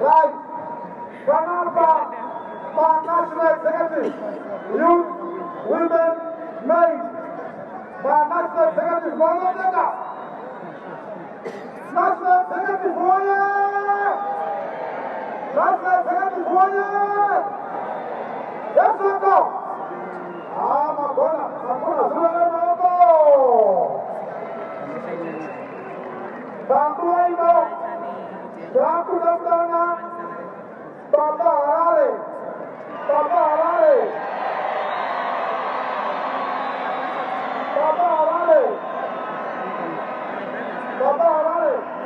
Right. Kanapa, my national executive, youth, women, men, my national executive, national executive, national executive, yes, go. Ah, Makona, Baba Harare. Baba Harare. Baba Harare. Baba Harare. Baba Harare.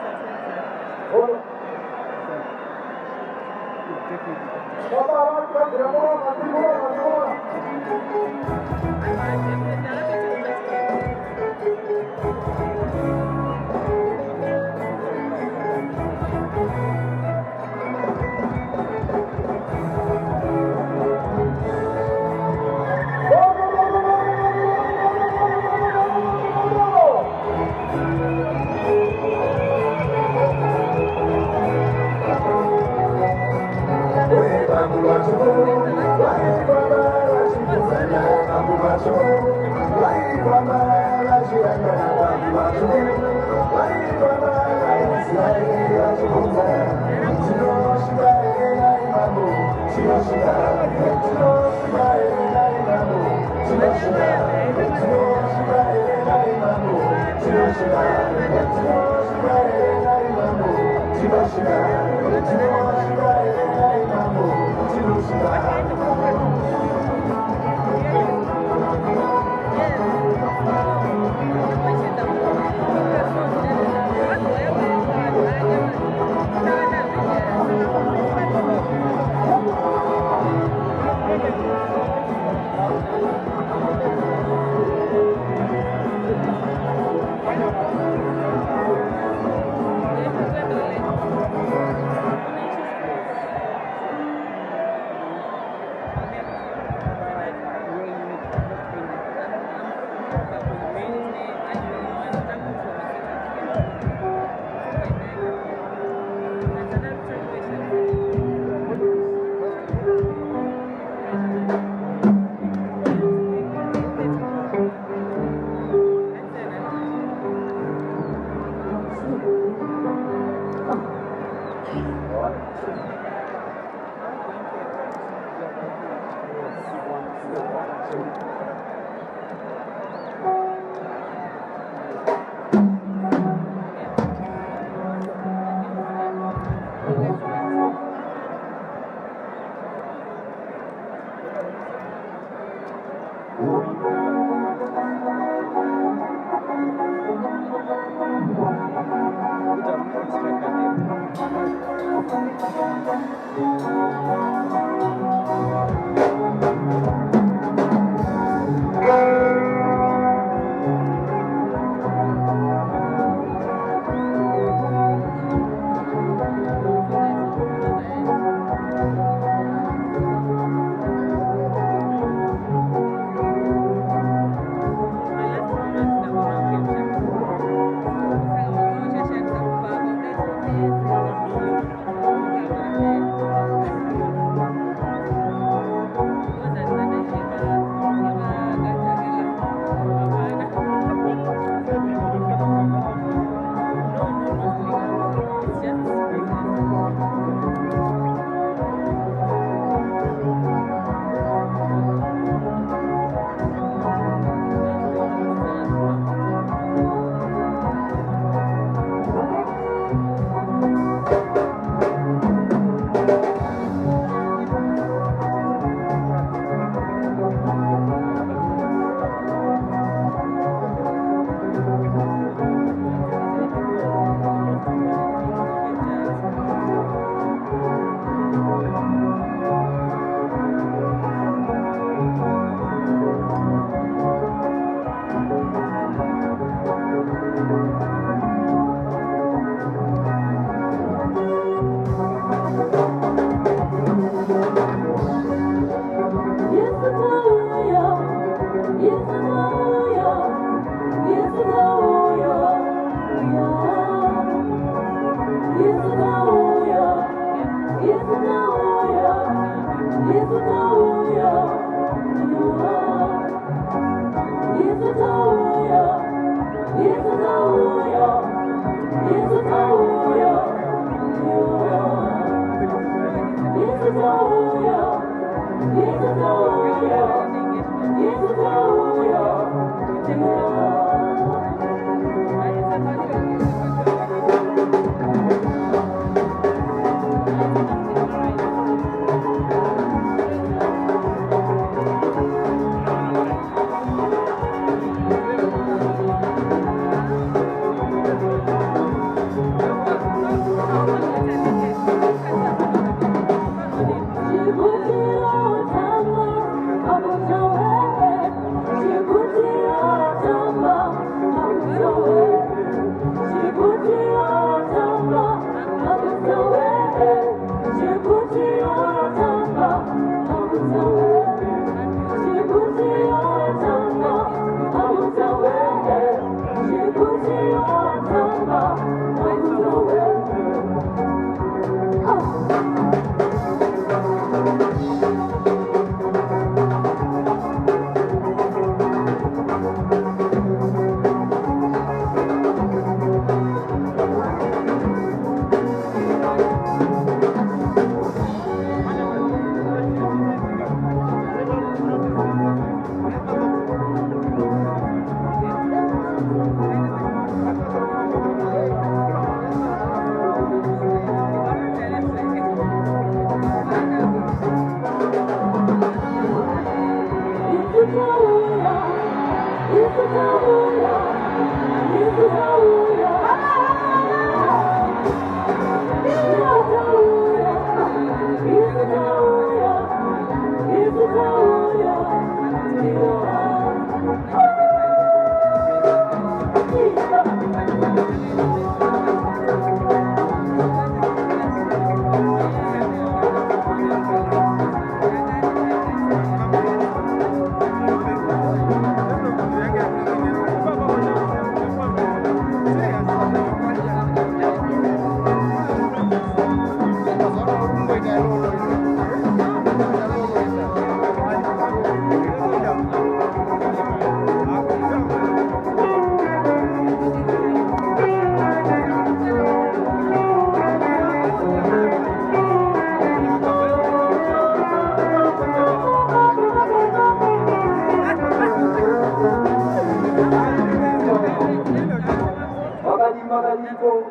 magajiko.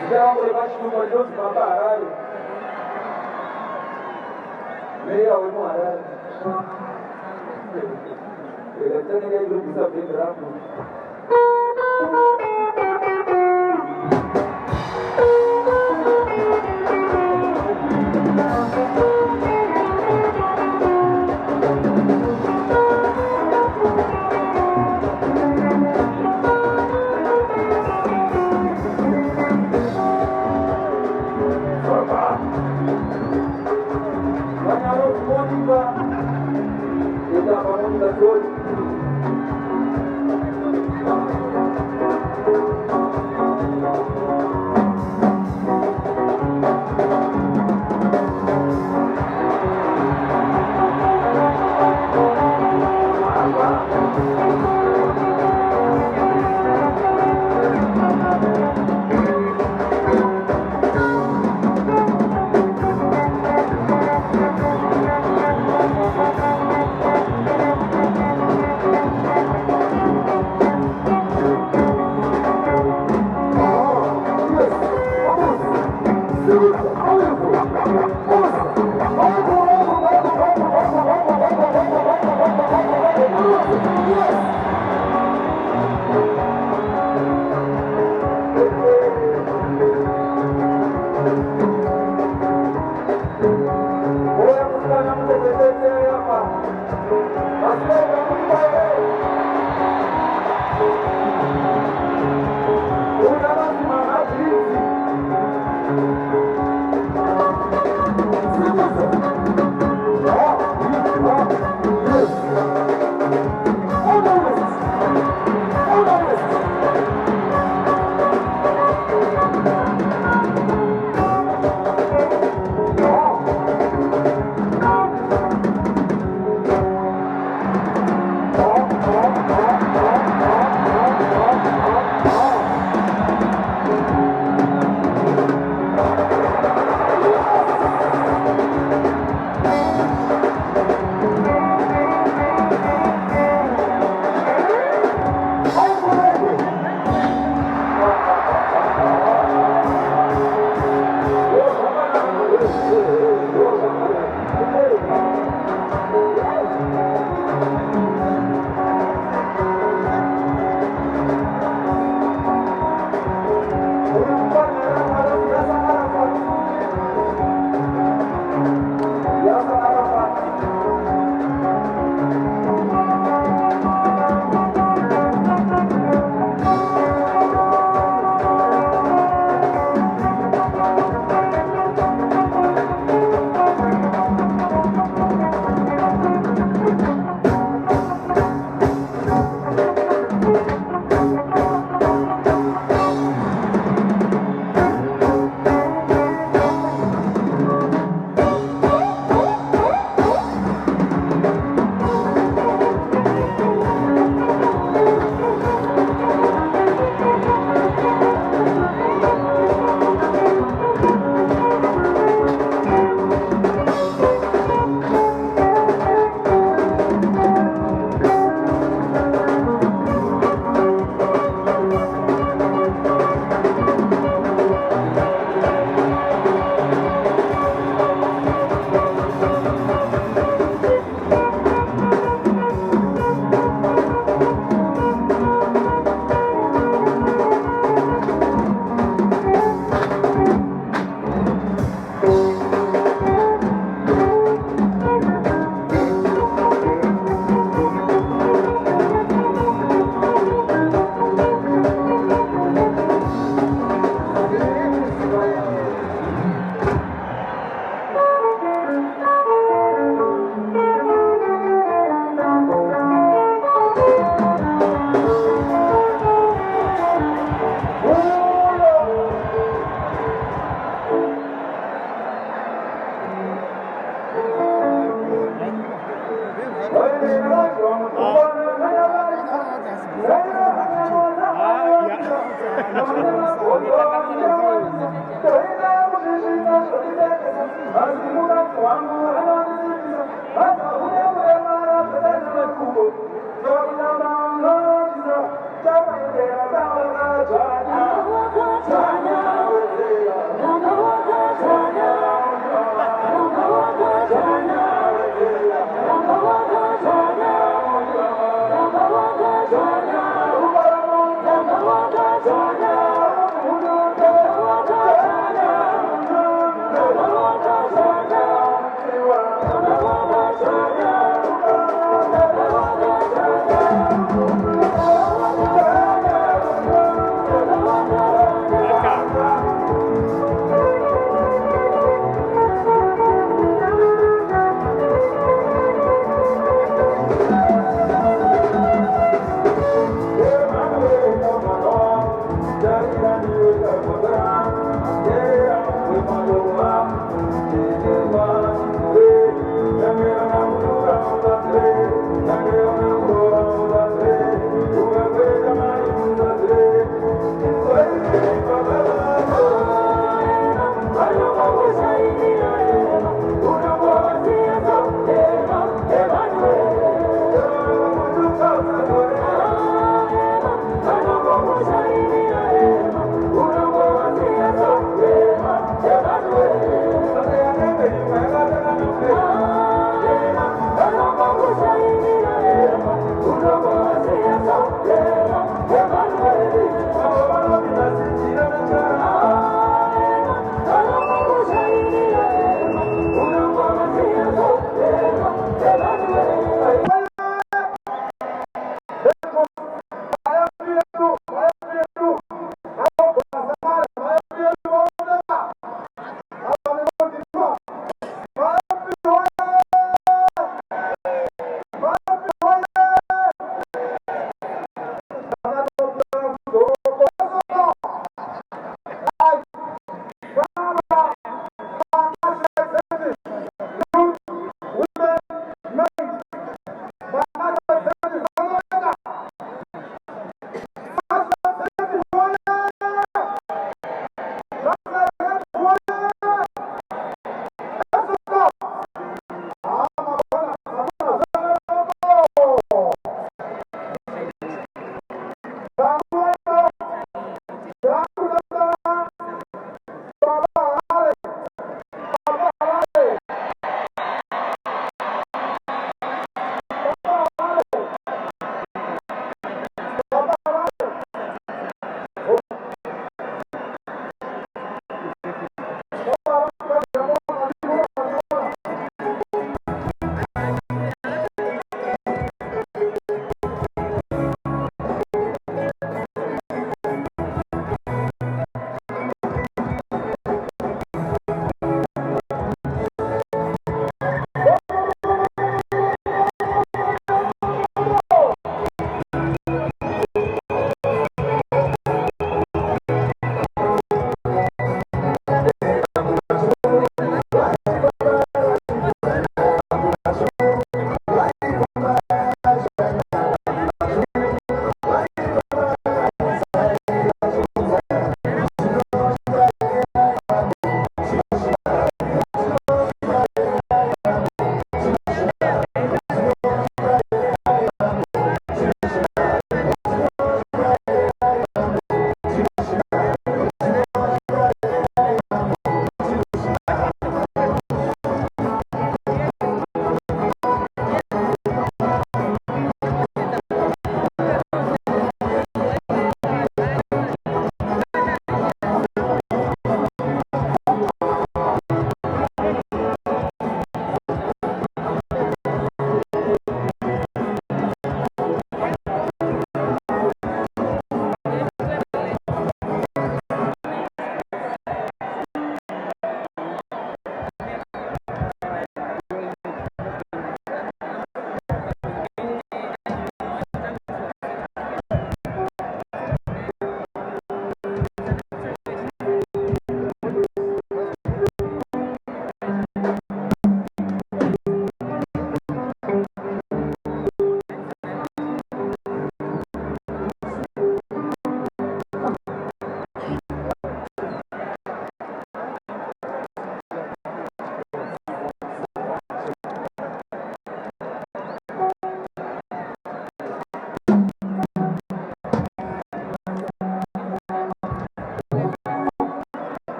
Sijao kule bashi kwa jozi papa harari. Meya wemo harari. Electronic ya group isa peke rapu.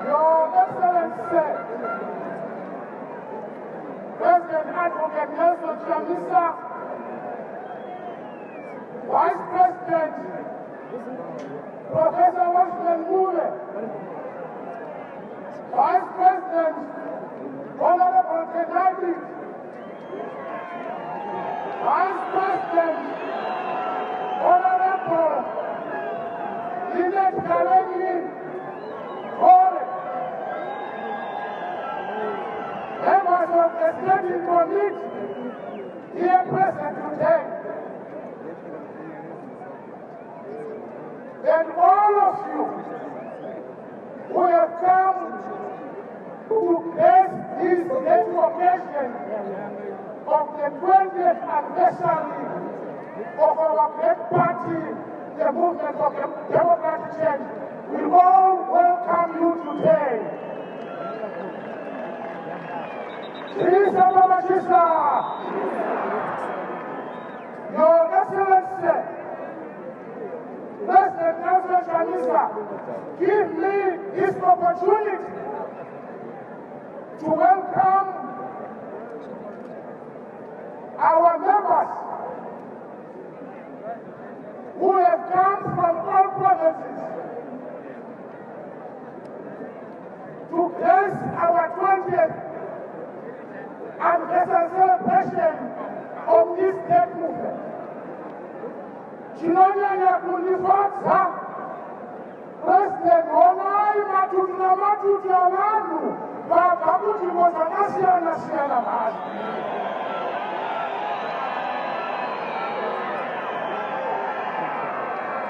Your Excellency, President Advocate Nelson Chamisa, Vice President Professor Washington Mule, Vice President Honorable Kenadi, Vice President Honorable Linet Kaleni, members of the Standing Committee here present today, and all of you who have come to grace this great occasion of the 20th anniversary of our great party, the Movement for Democratic Change. We all welcome you today. Chamisa, Your Excellency, President Nelson Chamisa, give me this opportunity to welcome our members who have come from all provinces to grace our 20th anniversary celebration of this great movement. Chinonyanya kundifatsa President Honai matutu na matutu ya vanhu vabva kunzvimbo dzakasiyana-siyana mhari.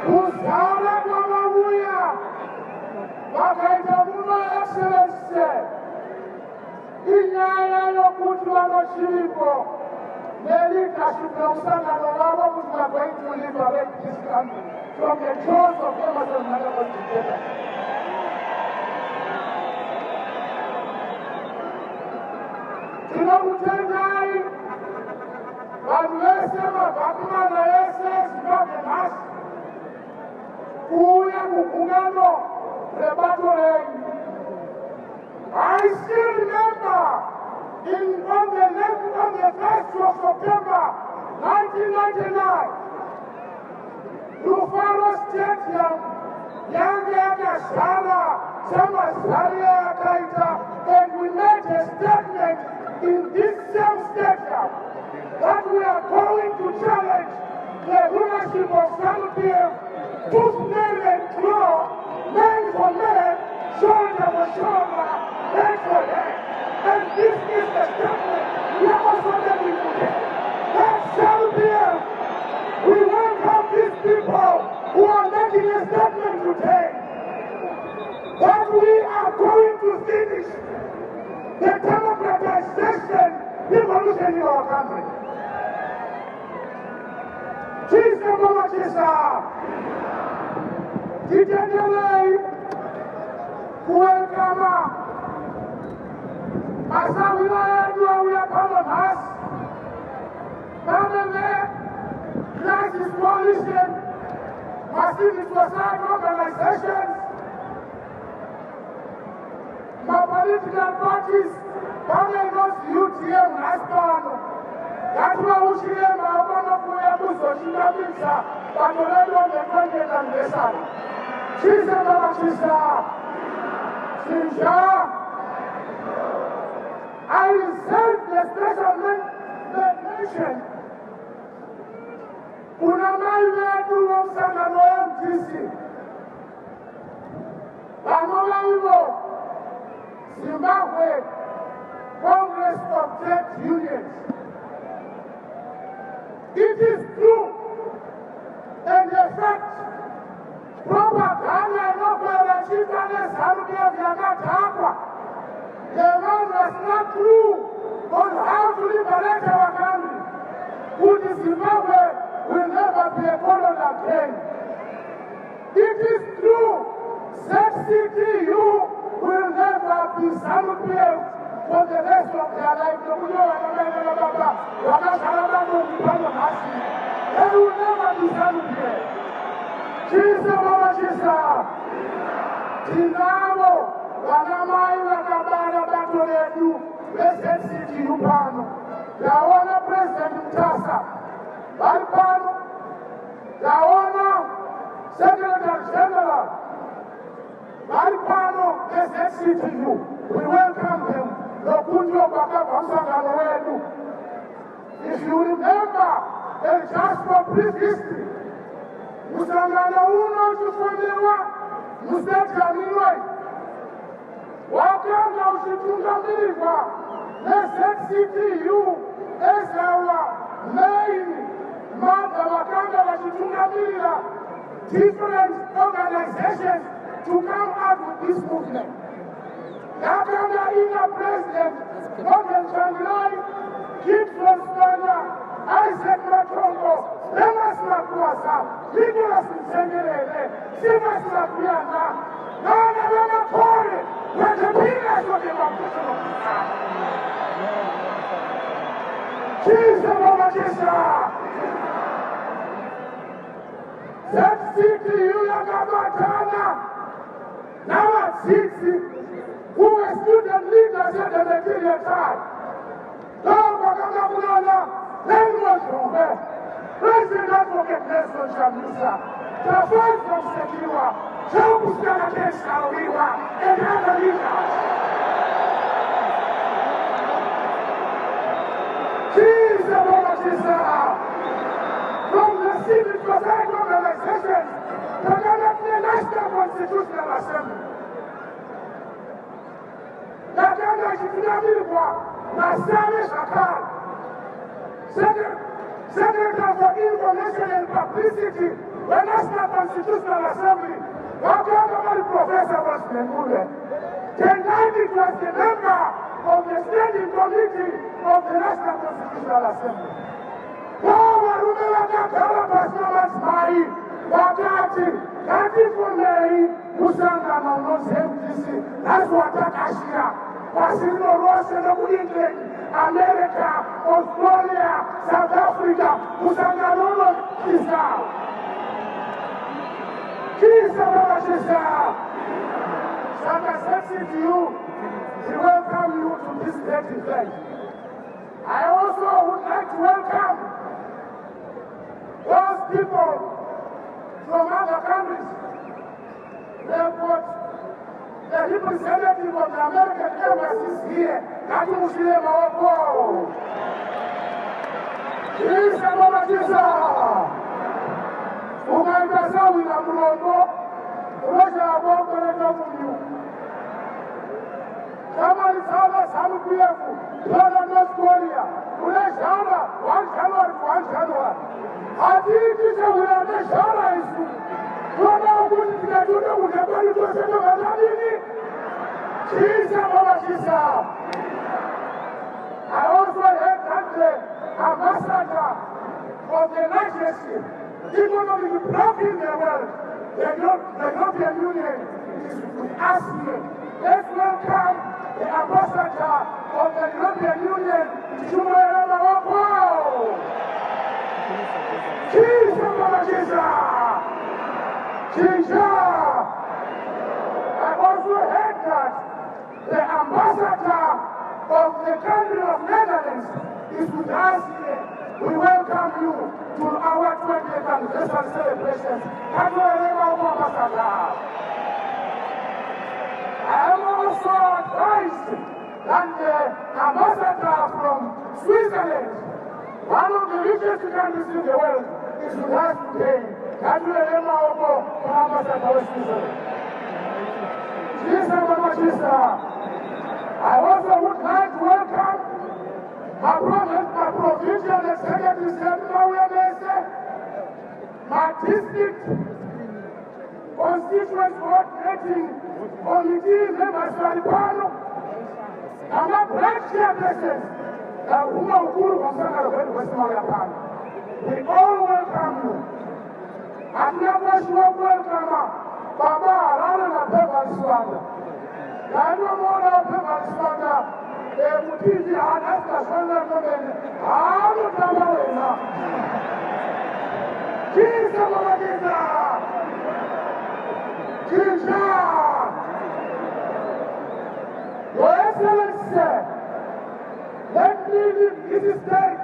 Kuzara kwavauya vakaita muno Excellency inyaya yokuti vanochiripo neleadership neusangano wavo kuti we are going to liberate this country from the jaws of Emerson Mnangagwa dictatorship. Tinokutendai vanhu vese mabvakumana ese Zimbabwe nhasi kuuya kugungano rebato renyu. I still remember on the 1st of September 1999, Rufaro Stadium, Yanga Sara, Samasaria Kaita, and we made a statement in this same stadium that we are going to challenge the rulership of SANU-PF, tooth, nail, and claw, man for man, shoulder for shoulder, head for head. And this is the statement we are also making today. That SANU-PF, we welcome these people who are making a statement today that we are going to finish the democratization revolution in our country. Chamisa, titendelei kuwekama masawira yedu auya pano nhasi pamene crisis coalition, civil society organizations, political parties, UTM nhasi pano yativaushiye maono kuuya kuzochingamidza bando redu on the 20th anniversary. Chamisa, I reserve the special mention kuna mai vedu vomsangano MDC vanova ivo Zimbabwe Congress of Trade Unions. It is true, and in fact, propaganda inokwera chita neZANU-PF yakadhakwa. The man was not true on how to liberate our country. Kuti Zimbabwe will never be a colony again. It is true, ZCTU will never be ZANU-PF for the rest of their life. They will never be Chamisa. Tinavo vanamai vakabara bato redu veZCTU pano. Taona President Mutasa vari pano. Taona Secretary General vari pano veZCTU. We welcome them. Lokunjo kwakabva musangano wedu. If you remember, and just for brief history, musangano uno uchifonderwa mustate yaMinway wakanga uchitungamirirwa neZCTU as our main mother vakanga vachitungamirirwa different organizations to come out with this movement. Yakanga ina President Morgan Changlai, Kid Floswana, Isaac Matongo, Lemas Makwasa, Nicholas Nsengerele, Simas Makwiyana, Nana Lama Kore, were the pillars of the Baptism of Jesus, Mama Jesus. ZCTU Yakabatana, now at 60, who were student leaders at the material time. President Advocate Nelson Chamisa, the fight from Sekiwa, help us stand against Awiwa and other leaders. Jesus, Mama Jesus, from the civil society organizations, the National Constitutional Assembly. Nakanga chitinamirwa na Same Shakar, Secretary for Information and Publicity, the National Constitutional Assembly, Wakanga Mari Professor was Memule. Tonight it was the member of the Standing Committee of the National Constitutional Assembly. Warume wakakhala pasimamasi mai wakati katifunei musangano unoze-MDC nazwatakashira pasino rose nokuEngland, America, Australia, South Africa, musangano unoziza kisa babashisa. Saka ZCTU, we welcome you to this great event. I also would like to welcome those people from other countries. They have got the representative of the American embassy here. Katimushile Mawoko. Kisa Baba Kisa. Ukaita wina Mulongo. Uwesha Woko na Jomunyu. Kama ni sana Samu Kuyefu. Lona North Korea. Uleshana 1 January to 1 January. Hatiikisha ulande shara isu. Lona ukuti kinajude utabali tuwasema mazalini. Kisa Baba Kisa. I also heard that the ambassador of the largest economic bloc in the world, the European Union, is with us here. Let's welcome the ambassador of the European Union, Shumayela Mawoko. Jesus, Mama Jesus. I also heard that the ambassador of the country of Netherlands is with us here. We welcome you to our 20th anniversary celebrations. I am also advised that the ambassador from Switzerland, one of the richest countries in the world, is with us today. I also would like to welcome my provincial executive MDC, my district constituent coordinating committee members Faripano, and my branch chairpersons, we all welcome you. And never show welcome Baba Alana na Pepper Swanda. I don't want to Pepper Swanda. They would give you an extra shoulder for them. I don't know. Jesus, let me leave this stage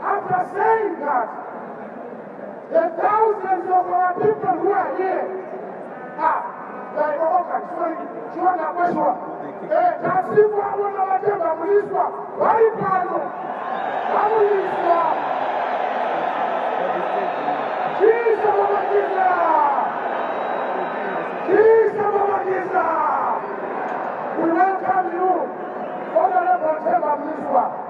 after saying that the thousands of our people who are here like, okay, sorry, sure, that was one. That's if I want to tell them, this one. Why you pardon? I will this one. Jesus, Mama Giza. Jesus, Mama Giza. We welcome you. Honorable Chairman Minister.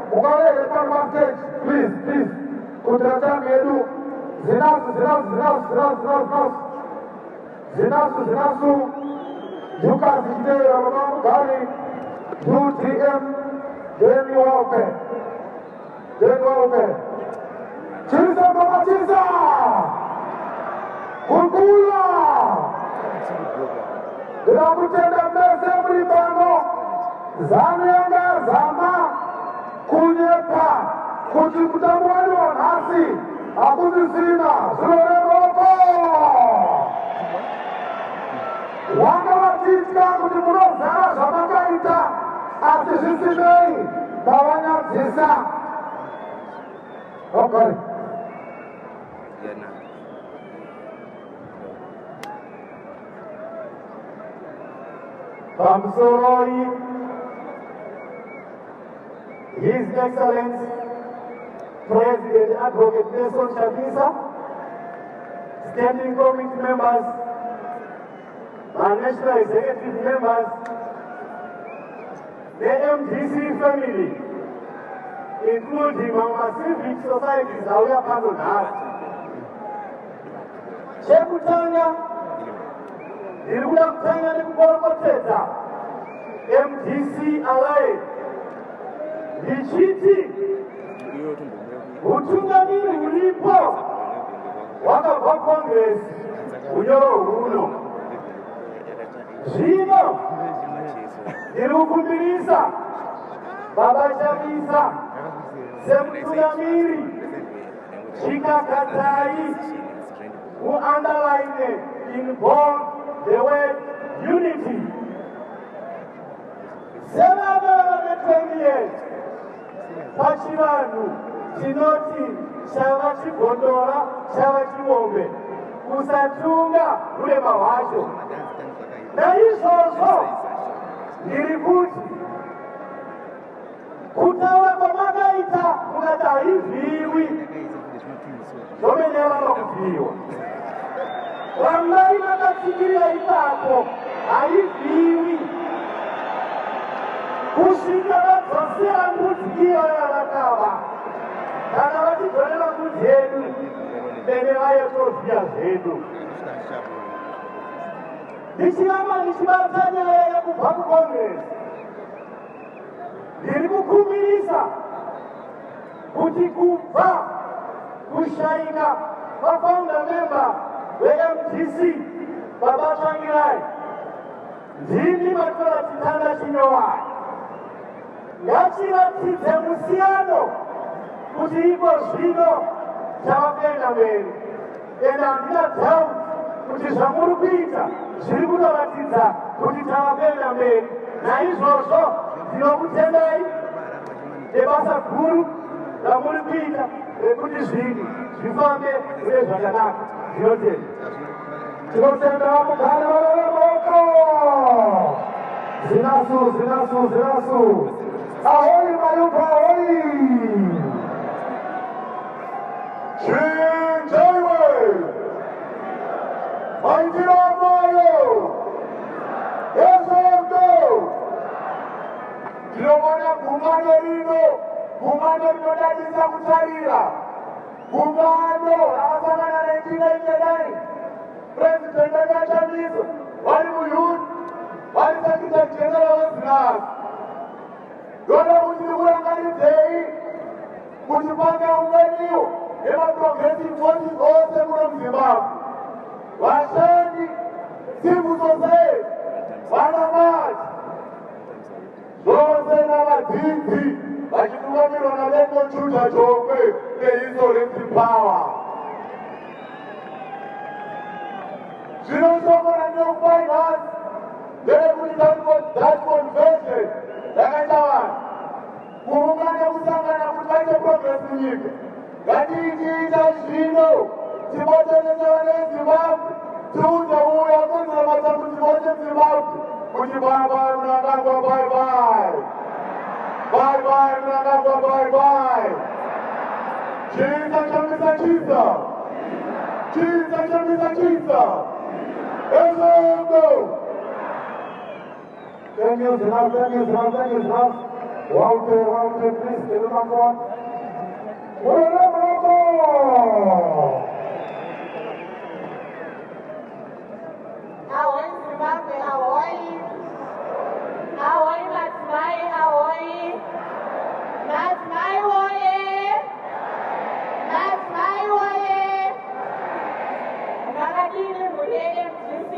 Mukawele pano stage, please, please. Kutrata medu. Zinasu. Yuka Zite, Ramon Gari, UTM, then you open. Chamisa, Mama Chamisa! Kukula! Ndakutenda mese muri pano, Zamianga, Zama, Kunyepa, kuti mutamwani wanhasi, akuzisina, zvinorevoko! Wakavatyitya kuti munozara zvamakaita, asi zvisinei, ndavanyadzisa. Okay. Pamusoro His Excellency President Advocate Nelson Chamisa, Standing Committee members, and National Executive members, the MDC family, including our civic societies, our partners. Chekutanya, Irukutanya Nikupoteza, MDC Allied, Lichiti, Utungamiri ulipo, wakava Congress, Uyoro Uno. Zvino, Irukumbirisa, Baba Chamisa, Semutungamiri, Chikakatai, who underlined in bold the word unity. 720 years, Pachivanu, Chinoti, Shava Chibondora, Shava Chibombe, Usatunga, Ulema Wacho. Naizvozvo ndiri kuti kutaura kwamakaita mukati haivhiwi zvomenera pakuvhiwa. Vamai vakatsikirira ipapo haivhiwi kusvika vadzosera mbudzi iyo yavakava. Kana vachidzolela mbudzi yedu bene vayotovhiya zvedu. Ndichiramba ndichibata nyaya yekubva kuCongress. Ndiri kukumbirisa kuti kubva kushaika kwafounder member weMDC Baba Changirai ndini matora chitanda chinyowani. Ngachiratidze musiyano kuti iko zvino chavakuenda mberi. Ende handina doubt kuti zvamuri kuita zviri kutoratidza kuti tavakuenda mberi. Naizvozvo ndinokutendai nebasa guru ramuri kuita rekuti zvinhu zvifambe mune zvakanaka. Ndinotenda. Tinotenda mugare vamaoko. Zinasu. Ahoi Mayupa, ahoi! Chinjaiwe! Maitiro Mayo! Ezondo! Tinobona gungano rino dadisa kutarira. Gungano rakasangana 1999. President Chamisa vari muyuth, vari Secretary General weZINAF. Ndoda kuti ndikuranganidzei kuti pangaunganiwa nemaprogressive forces ose muno muZimbabwe. Vashandi, civil society, vanamati, zvose navadzidzi vachitungamirirwa naLengo Chucha Chokwe neInsolvency Power. Zvinoshokora nefinance ndeyekuti that convention yakaita vanhu kuungana kusangana kuti vaite progress munyika. Ngatichiita zvino tibotonesa vana veZimbabwe tiudze uya kunzira kuti tibote Zimbabwe kuti bye munangagwa bye munangagwa bye. Chamisa. Thank you, Zinaf. Walter, please, can you come forward? Rufaro! Ahoy, Zimbabwe, ahoy! Ahoy, Matsmai, ahoy! Matsmai, oye! Matsmai, oye! Nakadini mune MDC,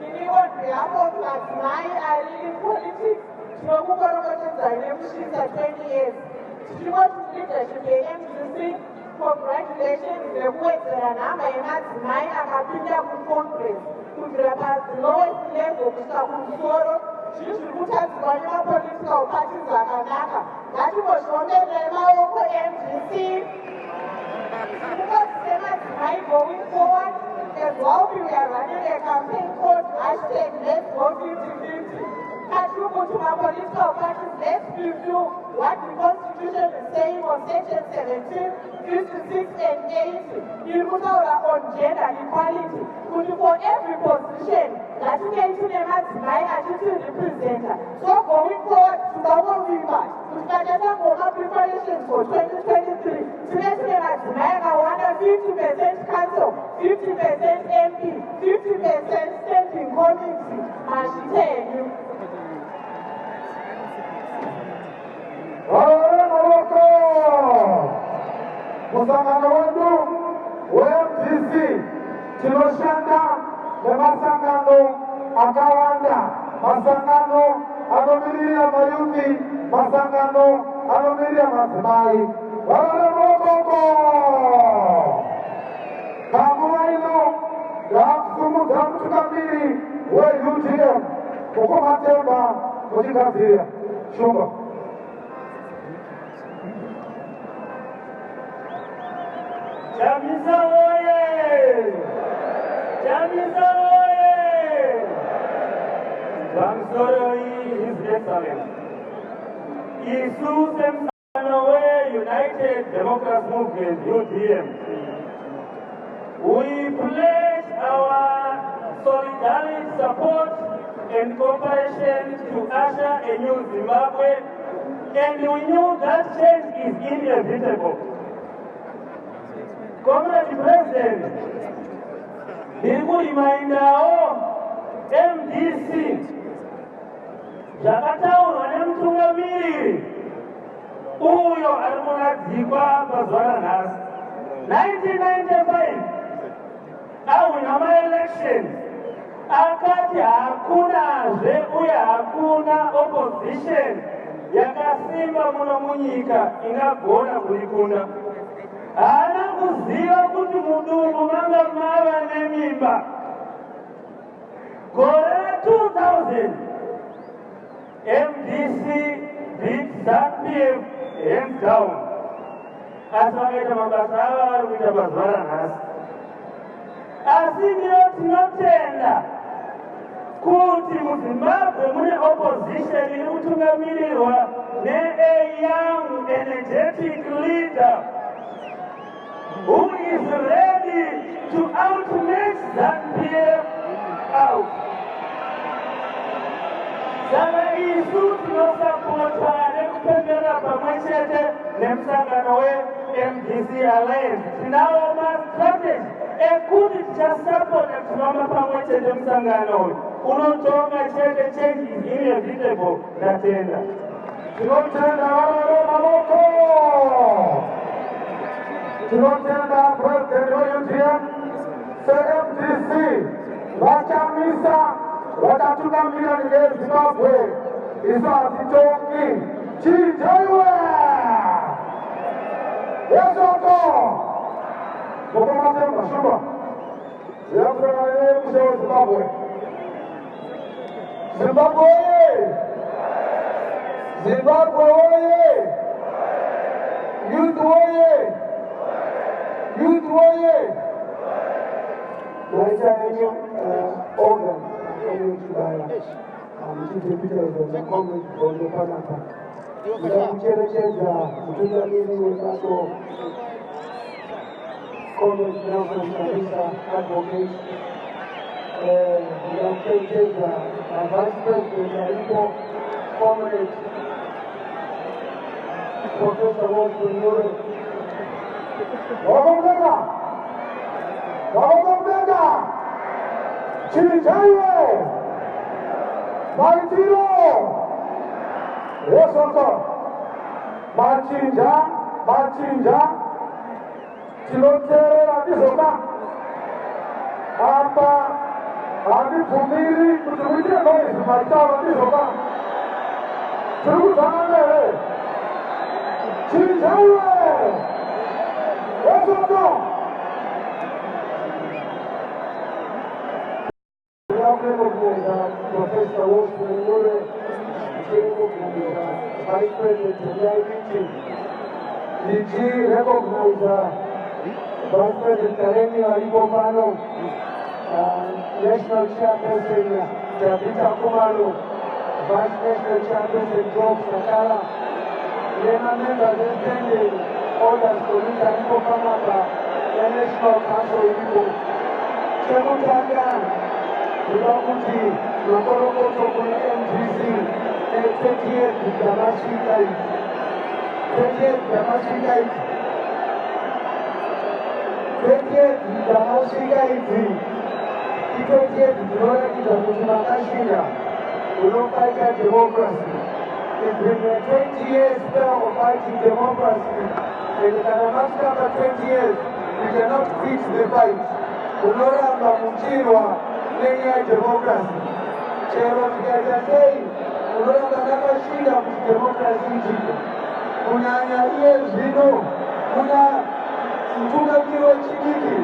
tiri on behalf of Matsmai are in politics. Tinokukorokotedza nemushinda 20 years. Tichimoti leadership yeMDC, congratulations nekuwedzera nhamba yemadzimai akapinda kucongress kubvira pazilowest level kusvika kumusoro. Zvinhu zviri kutadzirwa nemapolitical parties akanaka. Ngatimbozvombererei maoko MDC. Because semadzimai going forward, as well we are running a campaign called #Let's Go 50-50. To my political parties, let's review what the Constitution is saying on Section 17, 56 and 80. You put out on gender equality. For every position that you can to them as my attitude representer. So going forward to our members, to start our preparations for 2023, to let them as my 50% council, 50% MP, 50% standing committee, and she tell you. Musangano wetu weMDC tinoshanda nemasangano akawanda, masangano anomirira mayuthi, masangano anomirira madzimai. Vanorevokoko panguva ino ndakusumudza mutungamiri weUTM mukumatemba muchigadzirira shumba. Chamisa oye! Chamisa oye! His Excellency. Isu Semsanowe United Democracy Movement, UDM. We pledge our solidarity, support and cooperation to usher a new Zimbabwe, and we knew that change is inevitable. Comrade President, ndirikuriminder MDC zvakataurwa nemutungamiriri uyo ari kuradzikwa pazuva ranhasi. 1995 awina maelection akati hakunazve uye hakuna opposition yakasimba muno munyika ingagona kurikunda. Haana kuziva kuti mudumbu manga mava nemimba. Gore 2000 MDC beat ZANU-PF hands down. Asi vakaita mabasa ava vari kuita pazuva ranhasi. Asi ndiyo tinotenda kuti muZimbabwe mune opposition iri kutungamirirwa ne-a young energetic leader who is ready to outmatch ZANU-PF out. Saka isu tinosapota nekupembera pamwe chete nemusangano weMDC Alliance. Tinawo mastrategy ekuti tichasapota tinoma pamwe chete musangano uyu. Unotonga chete change is inevitable. Ndatenda. Tinotenda maboko. Tinotenda President weUTM seMDC vachamisa vakatungamirira nyika yeZimbabwe. Isu hatitongi. Chijaiwe! Yesoko! Mukumatemba shumba. Yakusangana nemusha weZimbabwe. Zimbabwe oye! Zimbabwe oye! Youth oye! Youth oye! Naitwa organ kudala chichipitiriza comrade Bondo Panapa. Ndakucherechedza mutungamiri webato comrade Nelson Chamisa advocate. Ndakucherechedza vice president aripo comrade Professor Wolf-Nyure. Wabomega, Chilichayo, Maitiro, Yesoko, Machinja, Chilotere Atisoka, Amba, Adi Pumiri, Kutumite Noise, Matava Atisoka, Chilutane, Chilichayo, Yesoko. Professor Wolf-Nyure, Vice President DG recognize Vice President Kareni Alibomano, National Chairperson Jabita Kumalo, Vice National Chairperson Job Sakala, members attending orders to meet Alibo Kamaba, the National Council Alibo, Chemutanga, Udamuti, Makorokoto kwenye MDC, 28th Damashika iti. 28th Damashika iti. 28th Dora Kitamutimakashira, Unofighter Democracy. It's been 20 years now of fighting democracy. And in Damashika for 20 years, we cannot fix the fight. Unoramba Mchirwa, Kenya democracy. Chero Kiajasei, Unoramba Nakashira democracy nchini. Kuna anyalie zino, kuna mtunga kiwa chibiki.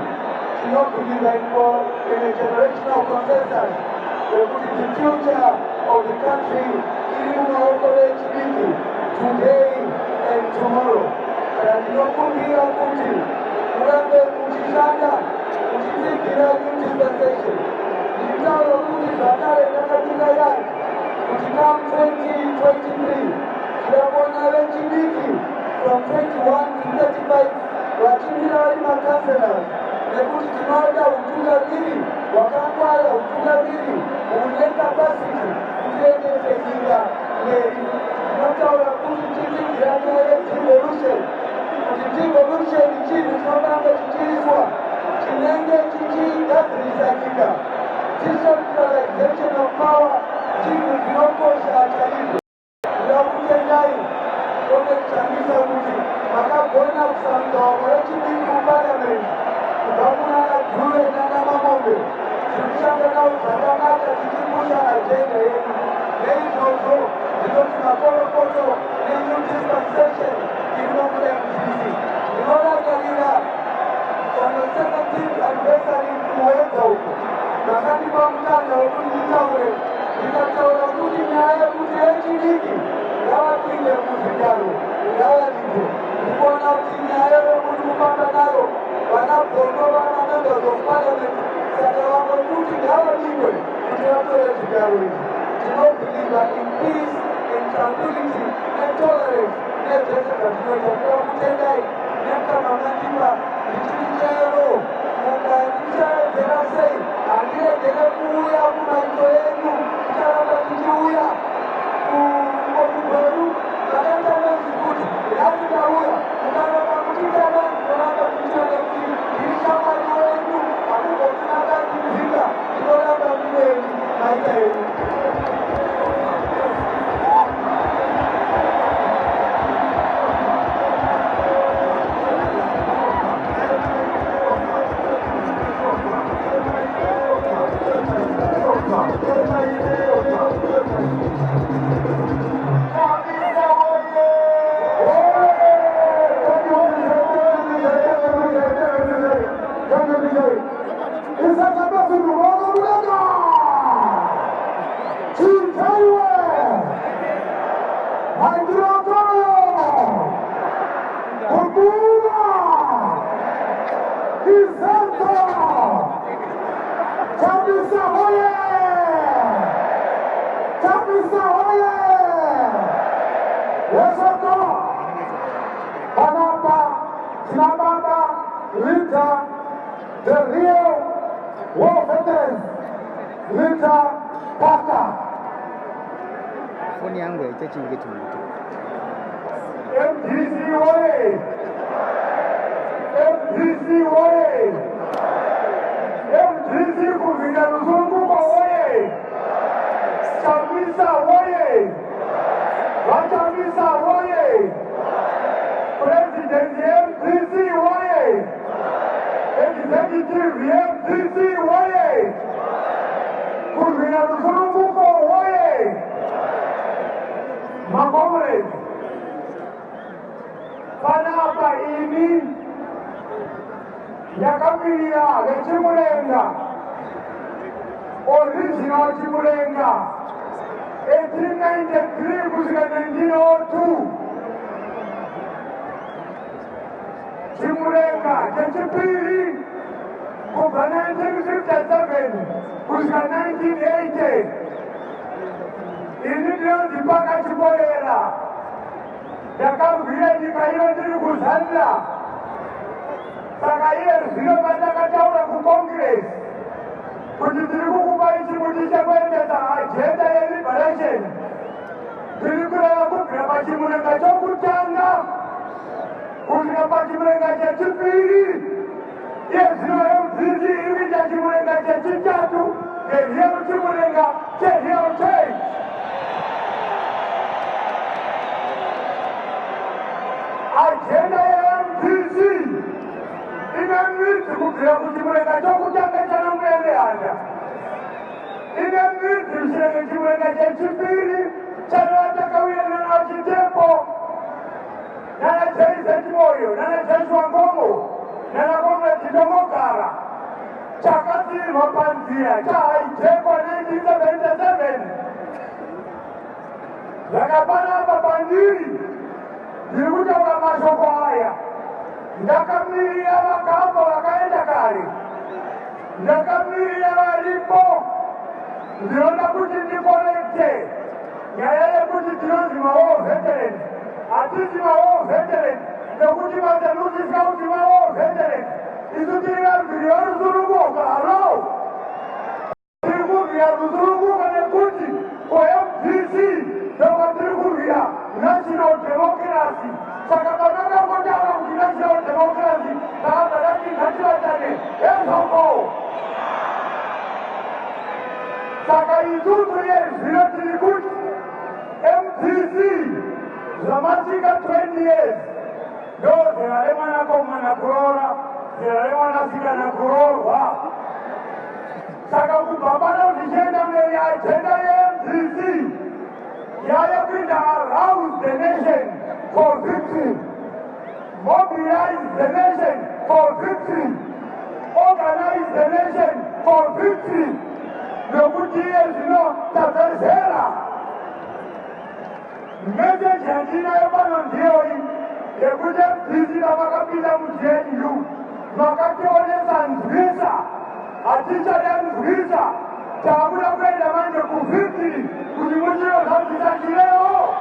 Not to be like for in a generational consensus. The future of the country, even operate chibiki today and tomorrow. And not to be a country. Urambe Kuchishanda, Kuchizikira dispensation. Nikitalo kuti zvakare takatika yai kuti come 2023 tinabona vechidiki from 21 to 35 vachimira vari makanselas nekuti tinoda utungamiri hwakangwara, utungamiri hune kapasiti kuendese nyika mberi. Tinotaura kuti tidzidzira devolution, kuti devolution chinhu chinoramba chichiiswa chinenge chichigadzirisa nyika. Decentralization of power, chinhu chinokosha chaizvo. Kuda kutendai kune Chamisa kuti makagona kusaruka vamwe vechidiki muparliament kubva kunana Dhure nana Mamombe. Tikushanda navo zvakanaka tichipusha ajenda yedu. Neizvozvo ndinoti makorokoto nenew dispensation irimo muMDC. Ndinorangarira on the 17th anniversary kuwedza uko. Makandipa mukana wekuti nditaure, ndikataura kuti nyaya yekuti vechidiki ngavapinde muzvigaro ngavadiko. Ndikuona kuti nyaya yekuti kufamba nayo vana Bhondo vana members of parliament, saka vamwe kuti ngavadikwe kuti vatore zvigaro izvi. Tinobhiliva in peace, in tranquility, and tolerance nezvese zvatinoita. Toda kutendai nekama mandipa ndichiri chero mukandichaedzera sei handiregere kuuya kumaito enyu, ticharamba tichiuya kugweru zvakaita nezvikuti ndasingauya mukaramba muchitana ndinoramba tichione kuti ndiri shamwari wenyu, hamugotinakandinzika, ndinoramba ndineni maita enyu. The real war veterans, Lita Paka. MDC oye! MDC oye! MDC kuvina Ruzunguko oye! Chamisa oye! Chamisa oye! President MDC oye! Executive MDC oye! Kuvina Ruzunguko oye! My comrades, panapa ini yakamilia gechimulenga original chimulenga 1893 kusika 1902 chimulenga chechipiri kubva 1957 kusika 1980 ini ndinonzi pakachiboyera ndakabvira nyika ino ndiri kuzanira saka iye zvino pandakataura kucongress kuti tiri kukupai chimuti chekuendesa ajenda yeliberation tiri kureva kubvira pachimurenga chokutanga kusvika pachimurenga chechipiri iye zvino MDC iri kuita chimurenga chechitatu real chimurenga chereal change. Agenda ya MDC inamiti kubvira kuchimurenga chokutanga chanamuyendeyana inamiti kusvika chimurenga chechipiri chanova takauyanana chitepo nana Jaisa Chimoyo nana Joshua Ngongo nana Comrade Chitongogara chakasirwa panzira chaitekwa 1977 zvakapanapa pandiri ndiri kutaura mashoko aya ndakamirira vakafa vakaenda kare ndakamirira varipo ndinoda kuti ndikonekte nyaya yekuti tinonzi mawar veterans hatisi mawar veterans nekuti vatenusisa kuti mawar veterans isu tiri vabviri varusununguka halo tiri kubvira rusununguka nekuti MDC ndokwatiri kurwira national democracy saka pandakakotaura kuti national democracy takabva ngativatane ezoko saka isusu yezvino tiri kuti MDC zvamasvika 20 years ndo zera remwanakomana kuroora zera remwanasikana kuroorwa saka kubva pano zvichienda mberi agenda yeMDC yaya kuita arouse the nation for victory, mobilize the nation for victory, organize the nation for victory. Nokuti iye zvino tadzazera meseji yandinayo pano ndiyoyi yekuti MDC pamakapinda muGNU makationesa nzwisa hatichada nzwisa taakuda kuenda manje kuvhikiri kuti muchinozadzisa chireo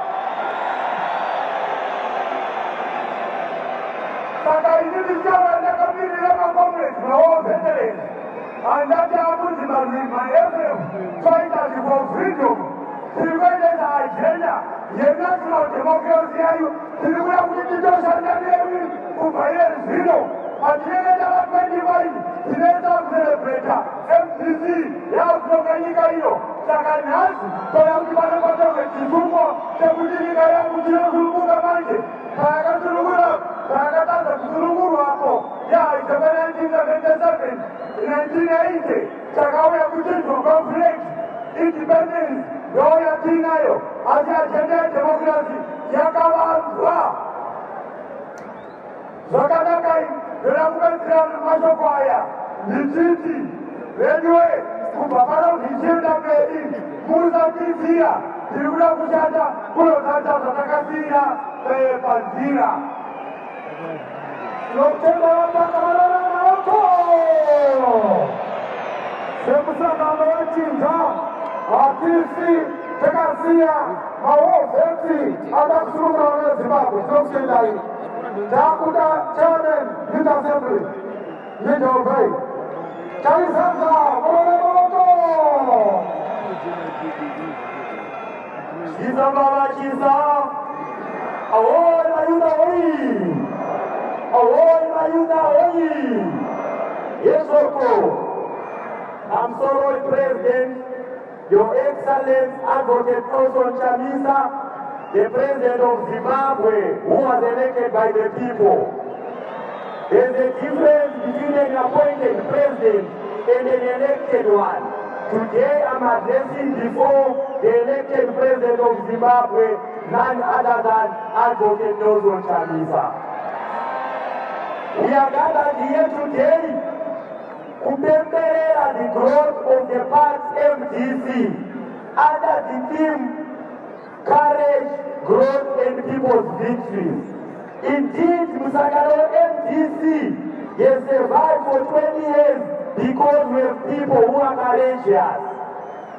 saka ini ndichava ndakamirira macomrades mawar veterans handati akunzi maFM fighters for freedom tiri kuendesa agenda yenational democracy yayo tiri kuda kuti titoshanda nemi kubva iye zvino patinenge tava 25 tinoenda kucelebrata MDC yakutonga nyika iyo saka nhasi toda kuti panopatonge chisungo chekuti nyika yangu tinosununguka manje paakatadza kusunungurwapo yaizova 1977 1980 takauya kuchinzwa conflict independence ndoya tiinayo asi agenda yedemocracy yakavanzwa zvakanaka ndoda kupedzera mashoko aya ndichiti venywe kubva pano zvichienda mberi musatisiya tiri kuda kushanda kunozadza zvatakasiyira panzira tinotenda vapakavarana maoko semusangano wechinja hatisi takasiya mahovheti ada kusurukira nezimbabwe tinokuchendai takuda chairman youth assembly yidobei chaisanza mororemoko Chisa baba chisa Ahoy Mayuda Oi! Ahoy Mayuda Oi! Yes, Oko. I'm sorry, President, Your Excellency Advocate Nelson Chamisa, the President of Zimbabwe, who was elected by the people. There's a difference between an appointed president and an elected one. Today I'm addressing before the elected president of Zimbabwe, none other than Advocate Nelson Chamisa. We are gathered here today to commemorate the growth of the party MDC under the theme Courage, Growth and People's Victories. Indeed, Musagaro MDC has survived for 20 years because we have people who are courageous.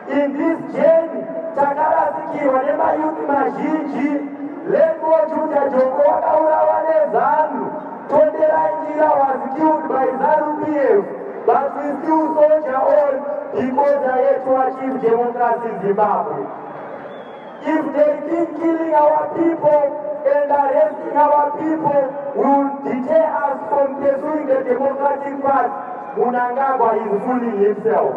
In this journey, takarasikirwa nemayuthi mazhinji, Lembo Juda Joko wakaurawa nezanu, Tondera Njira was killed by ZANU-PF, but we still soldier on because they had to achieve democracy in Zimbabwe. If they think killing our people and arresting our people will deter us from pursuing the democratic path, Mnangagwa is fooling himself.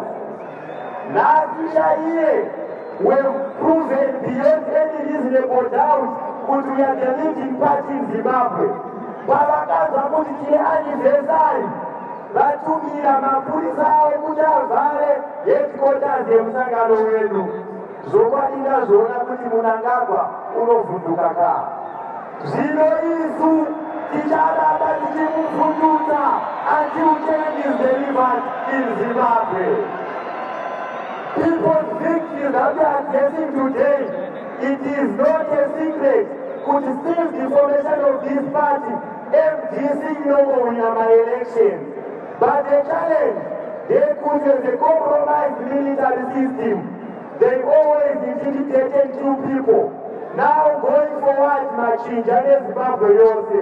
Last year, we've proven beyond any reasonable doubt that we are the leading party in Zimbabwe. Pavakaza kuti tine anniversary, vatumira mapurisa avo kuti avhare headquarters yemusangano wedu. Zokwadinga zvoona kuti Mnangagwa unovhunduka ka. Zvino isu ticharamba tichimuvhundutsa until change is delivered in Zimbabwe. People's victories that we are addressing today, it is not a secret. Could since the formation of this party, MDC no more win my election. But the challenge, they could have a compromised military system. They always intimidated two people. Now going forward, Machinja Zimbabwe Yose.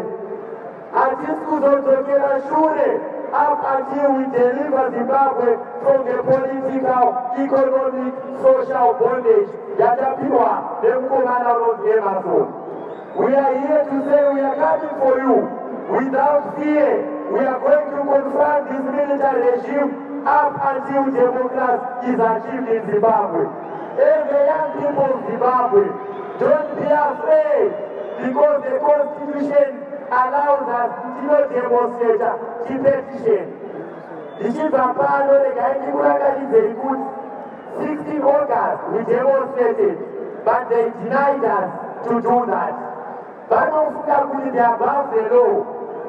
And this could also get a sure up until we deliver Zimbabwe from the political, economic, social bondage that appear them commander of Emerson. We are here to say we are coming for you without fear. We are going to confront this military regime up until democracy is achieved in Zimbabwe. Every young people of Zimbabwe, don't be afraid, because the Constitution allows us to demonstrate a petition. This is a part of the guy who very good. 16 August, we demonstrated, but they denied us to do that. But don't forget they are above the law.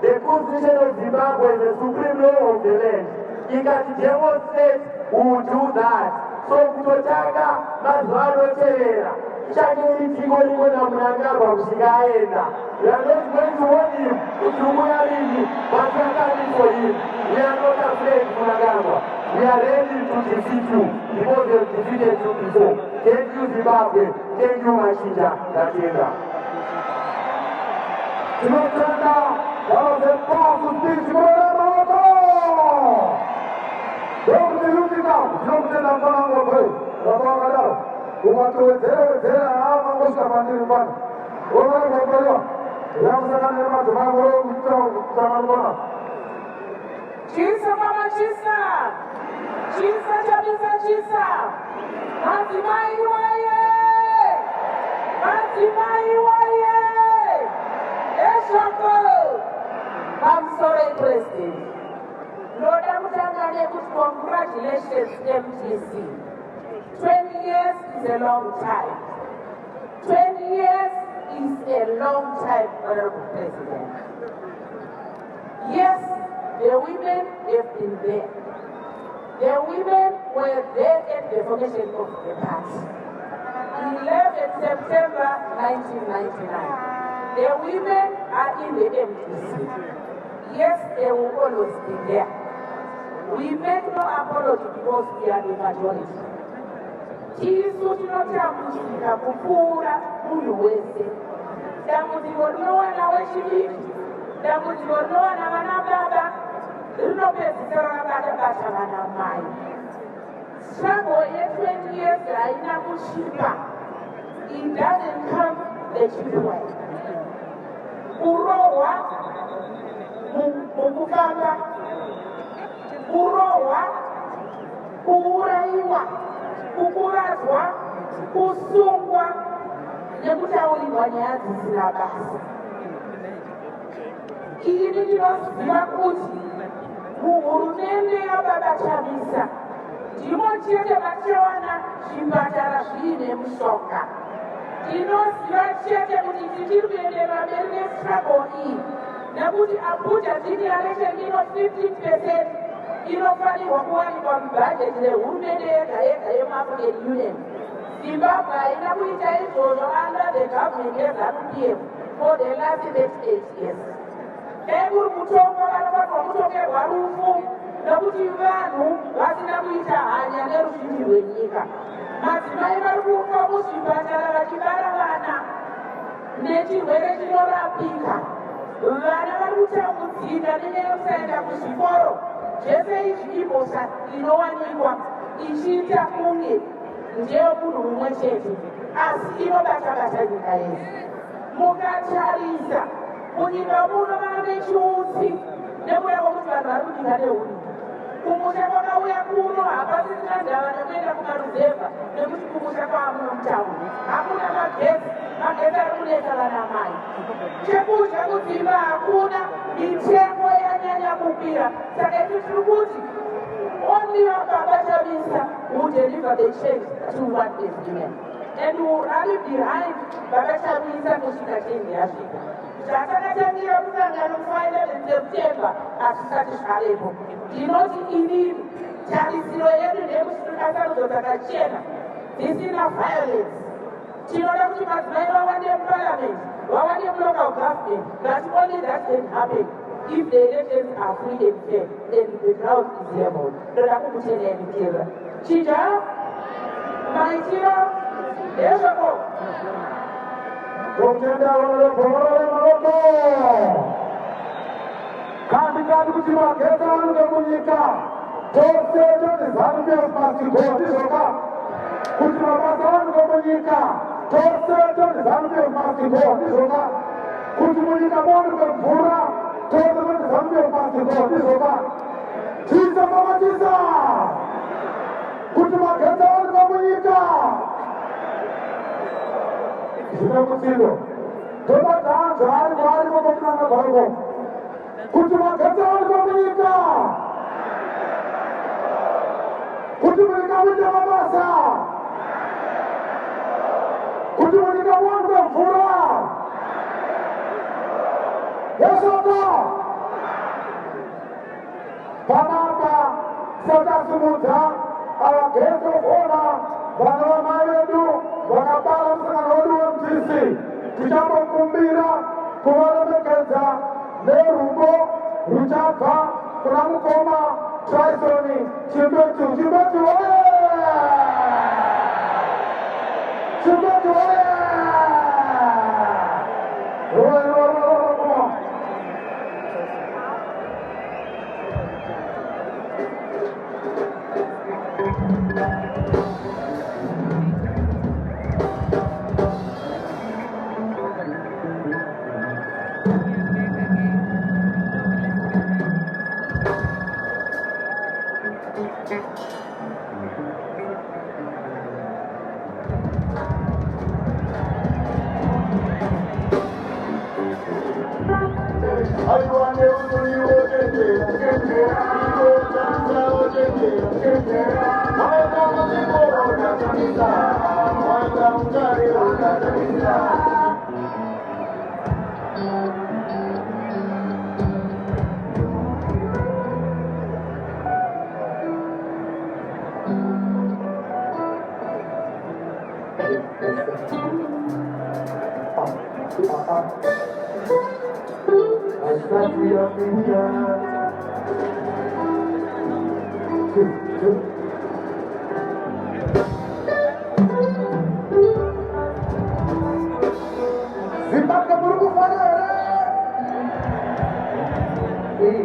The Constitution of Zimbabwe is the supreme law of the land. He can demonstrate who will do that. So kutotaka mazwano terera. Chakiri tiko liko na Mnangagwa kusikaenda. We are not going to hold him. Kutumuna lini. But we are coming for him. We are not afraid, Mnangagwa. We are ready to defeat you because we have defeated you before. Thank you, Zimbabwe. Thank you, Machinja. Nakenda. Tunataka wawe powerful speech mwana wako. Don't be looking out. Don't be looking out. Don't be umatuwezera ama kusikapandiri bana. Wala kwa yamsaka nema tumangoro kutamangona. Chisa mama chisa. Chisa Chamisa chisa. Matimai waye. Matimai waye. Eshako. I'm sorry, President. Lord, I'm telling you, congratulations, MDC. 20 years is a long time. 20 years is a long time, Honorable President. Yes, the women have been there. The women were there at the formation of the party. 11 September 1999. The women are in the MDC. Yes, they will always be there. We make no apology because we are the majority. Chisu tinotambudzika kupfuura munhu wese. Dambudziko rinowana wechidiki, dambudziko rinowana vana baba, rinopedzisira rakabata vana mai. Struggle ye 20 years haina kushipa. It doesn't come the cheap way. kurohwa mukufamba, kurohwa, kuuraiwa, kukuvadzwa, kusungwa nekutaurirwa nyaya dzisina basa. Ini ndinoziva kuti muhurumende yababa Chamisa ndimo chete vachawana zvipatara zviine mushonga. Ndinoziva chete kuti tichiri kuenderera mberi nestruggle iyi nekuti Abuja Declaration ino 15% inofanirwa kuwanikwa mubhajeti rehurumende yega yega yemuAfrican Union. Zimbabwe haina kuita izvozvo under the government yeZANU-PF for the last 8 years. Dai kuri mutongo vanofanirwa kutongerwa rufu nekuti vanhu vasina kuita hanya neruzhinji rwenyika. Madzimai vari kufa muzvipatara vachibara vana nechirwere chinorapika. Vana vari kutambudzika nenyaya yekusaenda kuzvikoro. Zvese izvi imhosva inowanikwa ichiita kunge ndeyomunhu mumwe chete, asi inobata-bata nyika yese. Mukatarisa munyika muno vana nechiutsi nekuda kwokuti vanhu vari kudinga nehuni. Kumusha kwakauya kuno hapasisina ndava nekuenda kumaruzevha nekuti kumusha kwaamuno mutaundi hakuna magezi. Magezi ari kunetsa vana mai. Chekudya kudzimba hakuna, mitengo yanyanya kukwira. Saka isu tiri kuti only Baba Chamisa will deliver the change to what is given. And we will rally behind Baba Chamisa kusvika change yasvika. Zvakatatangira musangano 5 September hazvisati zvarepo. Ndinoti inini tarisiro yedu nemusikasarudzo dzakachena dzisina violence. Tinoda kuti madzimai vawande muparliament, vawande mulocal government, but only that can happen if the elections are free and fair and the ground is level. Ndoda kumuchenendikira. Chija maitiro ezvako. Kutenda wale maloko. Kandi kuti mageta anu munyika. Tose ZANU-PF must go ndizoka. Kuti mabasa anu munyika. Tose ZANU-PF must go ndizoka. Kuti munyika monu mvura. Tose ZANU-PF must go ndizoka. Chisa mama chisa. Kuti mageta anu munyika. Zvina kutsilo. Toda tanzo ari kutokunanga gorgo. Kuti mageta anu munyika. Kuti munyika mune mabasa. Kuti munyika mune mvura. Yesoko. Panapa satasimudza avagezo kuona vana vamai vedu vakabara musangano wedu weMDC. Tichambokumbira kuvaremekedza nerudo ruchabva kuna mukoma Trisoni Chimbetu. Chimbetu oye! Chimbetu oye! Zimbabwe muri kufara here.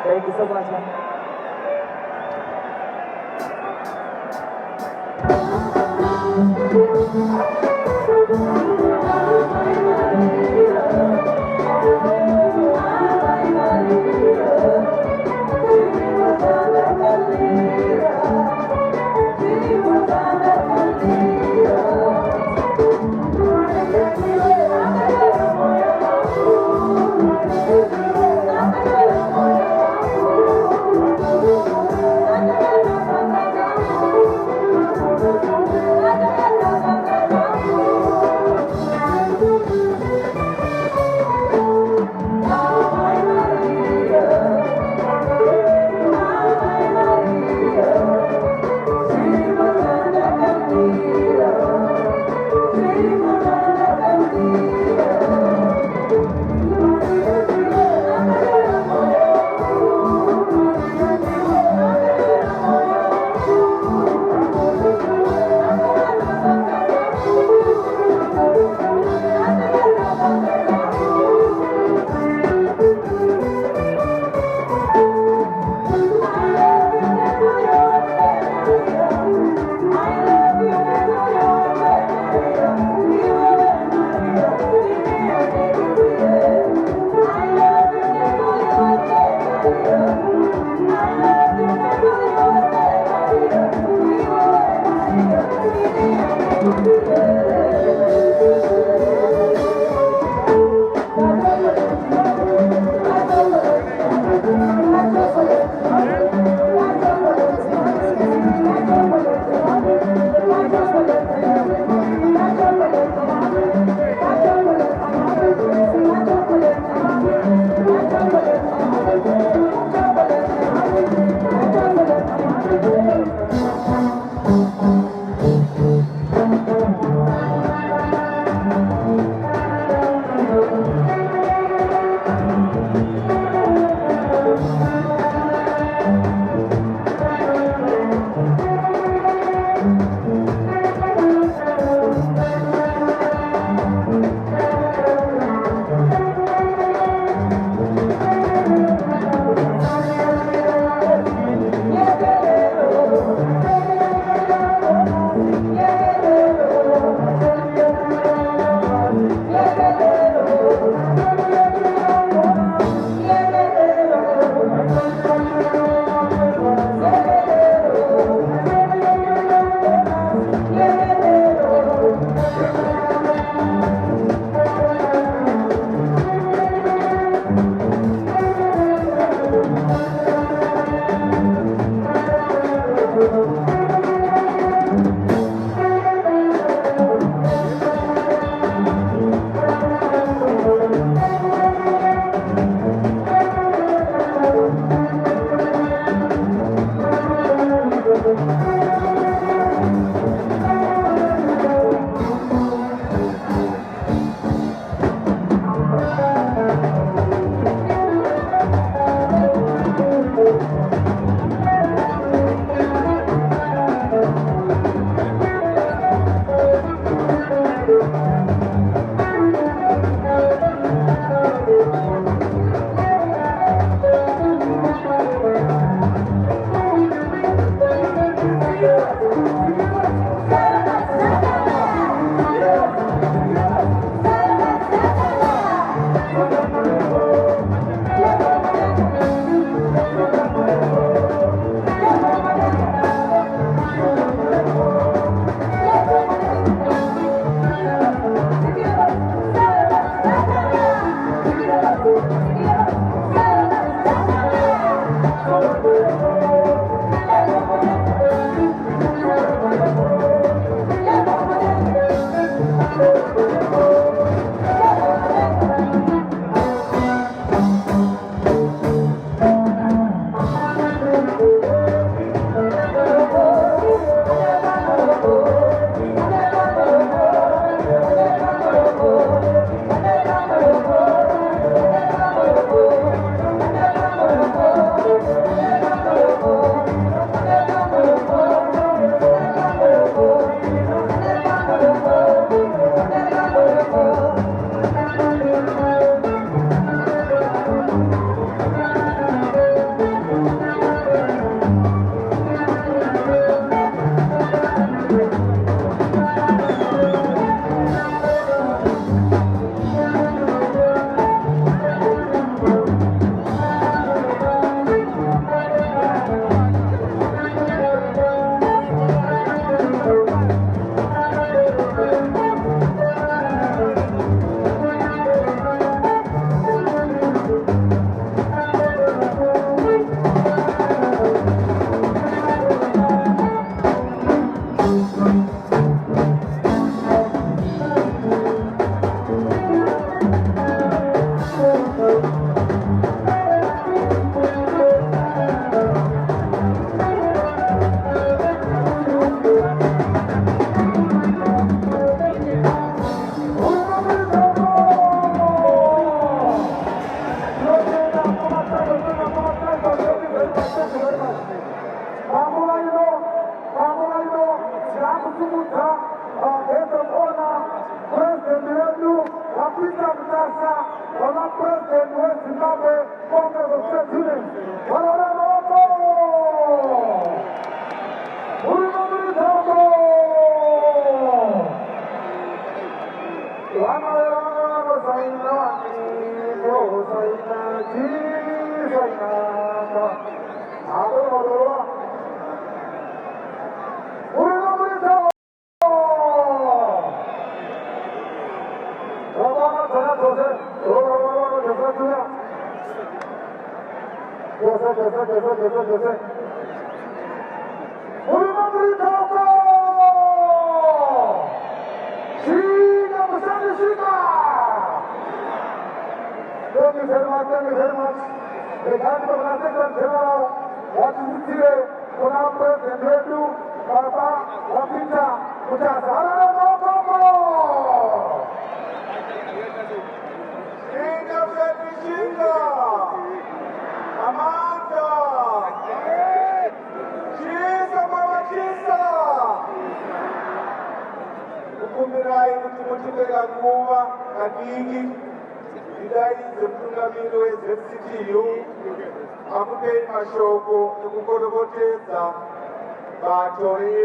Thank you so much, man.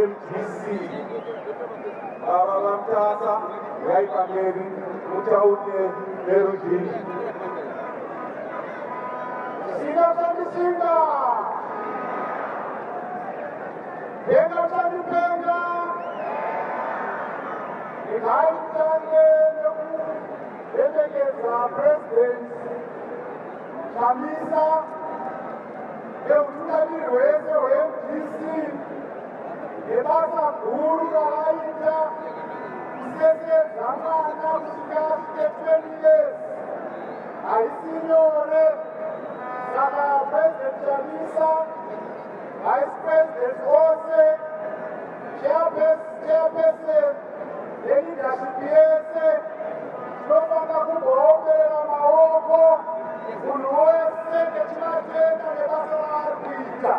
MDC ababamtasa yaipamberi mutaute veruzhinji singashandisika yengashandipenga ikaitange nekuyemekeza president Chamisa neutungamiri hwese hweMDC nebasa guru ravaita kusesedza mwana kusvika asvike 20 years haisi nyore. Saka President Chamisa, Vice President Ose, Chairperson leadership yese tinofana kumboomera maoko munhu wese netimatenda nebasa raari kuita.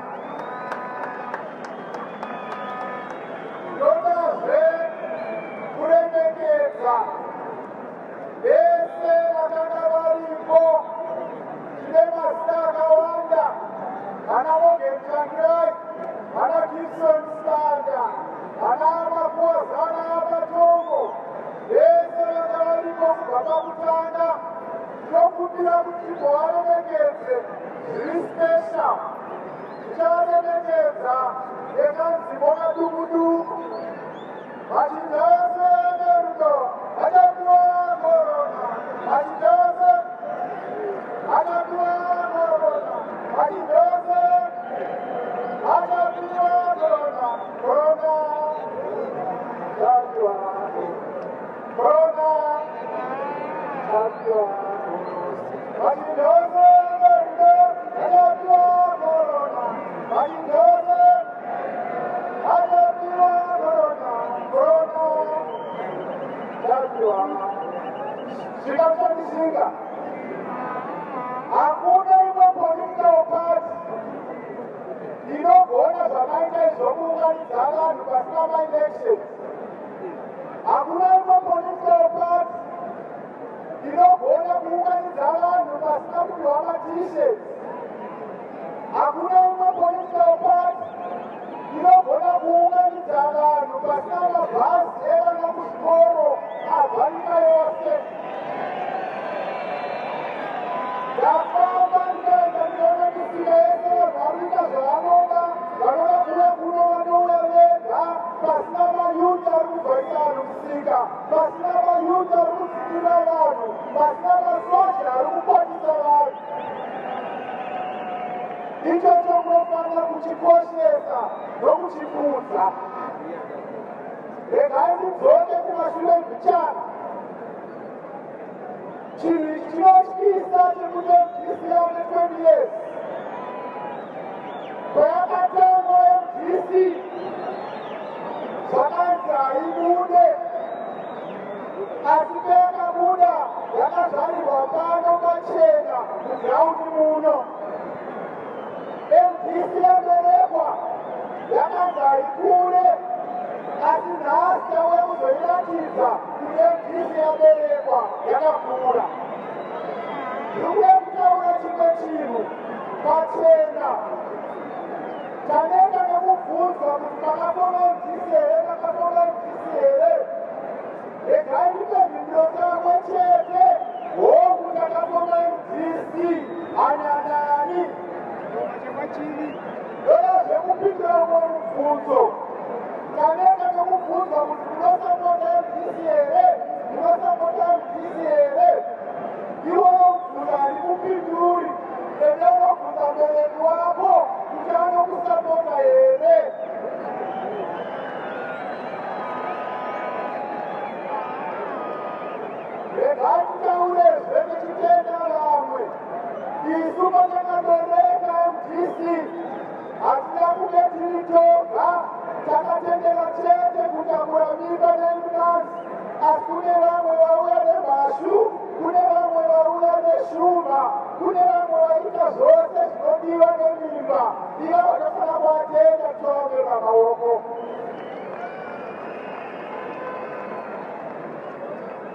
Ndodazve kuremekedza vese vakanga varipo. Tine mazita akawanda, vana Morgan Changirai, vana Gibson Standa, vana Mapoza, vana Matongo, vese vanga varipo kubva pakutanga. Tinokumbira kuti muvaremekedze zviri special. Tichavaremekedza nekanzimo kadukuduku. Vachidhose nerudo vachapiwa korona. Vachidhose Hakuna imwe political party inogona zvakaita izvokuunganidza vanhu pasina maelection. Hakuna imwe political party inogona kuunganidza vanhu pasina kupihwa maT-shirts. Hakuna imwe political party inogona kuunganidza vanhu pasina mabhazi evana kuzvikoro abva nyika yose. Ndafamba ndikaenda ndiona misika yese varikuita zvavanoda, vanoda kuuya kuno vanouya vega, pasina mayuti ari kubvarisa vanhu musika, pasina mayuti ari kudzikira vanhu, pasina masoja ari kukwatisa vanhu. Ichocho munofanira kuchikoshesa nokuchikudza. Regai ndidzoke kumashure mbichana. Chinhu ichi chinotyisa chekuti MDC yane 20 years. Kwayakatangwa MDC zvakanzi haibude, asi payakabuda yakazvarirwa pano pachena mugiraundi muno. MDC yaberekwa yakanzi haikure, asi nhasi yauya kuzoiratidza kuti MDC yaberekwa yakakura. Ndikuye kutaura chimwe chinhu pachena. Tanenda nekubvunzwa kuti makafonga MDC here, makafonga MDC here. Regai ndipe mhinduro kamwe chete. Hongu takafonga MDC, anyanyani. Ndoda zvekupindura umwe mubvunzo. Tanenda nekubvunzwa kuti munosapota MDC here, munosapota MDC here. Iwewe mvunza handikupinduri, ende unobvunza mubereki wako kuti anokusapota here. Regai titaurezve tichitenda vamwe. Isu patakabereka MDC hatina kunge tiri toga, takatendera chete kutakura mimba neminanzi, asi kune vamwe vauya nemhashu, kune vamwe vauya neshuma, kune vamwe vaita zvose zvinodiwa nemimba. Iva vakafanira kuvatenda tivaomera maoko.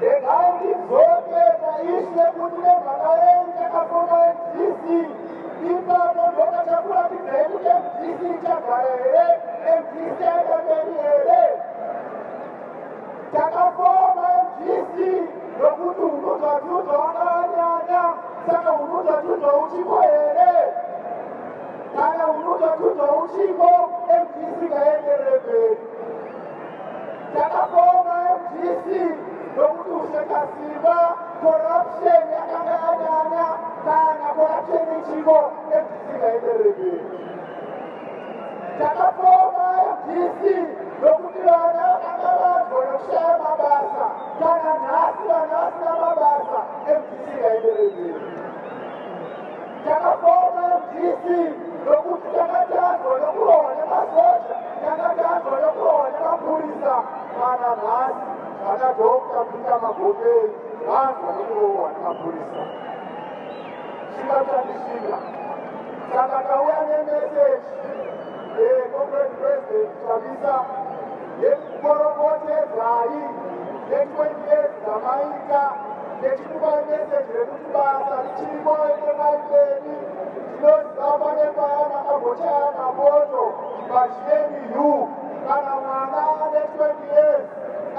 Regai ndidzoke taishe kuti nemhaka yenyu takafonga MDC. Ipapo ndopachakurakidzai kuti MDC ichagara here, MDC yaenda mberi here. Takafonga MDC nokuti unudhadhudha wakavanyanya, saka unudhadhudha uchiko here. Kana unudhadhudha uchiko, MDC ngaenderere mberi. Takafonga MDC nokuti ushekasimba, corruption yakanga yanyanya, kana corruption ichiko, MDC ngaenderere mberi. Takafonga MDC nokuti vana vakanga vanzwa nokushaya mabasa, kana nhasi vana vasina mabasa, MDC ngaenderere mberi. Takafonga MDC nokuti takatadzwa nokurohwa nemasoja, takatadzwa nokurohwa nemapurisa, kana nhasi vana Dr. Peter Magobeni vanzwa nokurohwa nemapurisa. Shinga chandishinga. Saka tauya nemeseji Comrade President Chamisa yekukoromotedzai ne20 years dzamaita, techikupai meseji rekuti basa richirimo endemai mberi. Tinoziva pane paya makambochaya mapoto paGNU, kana mwana ane 20 years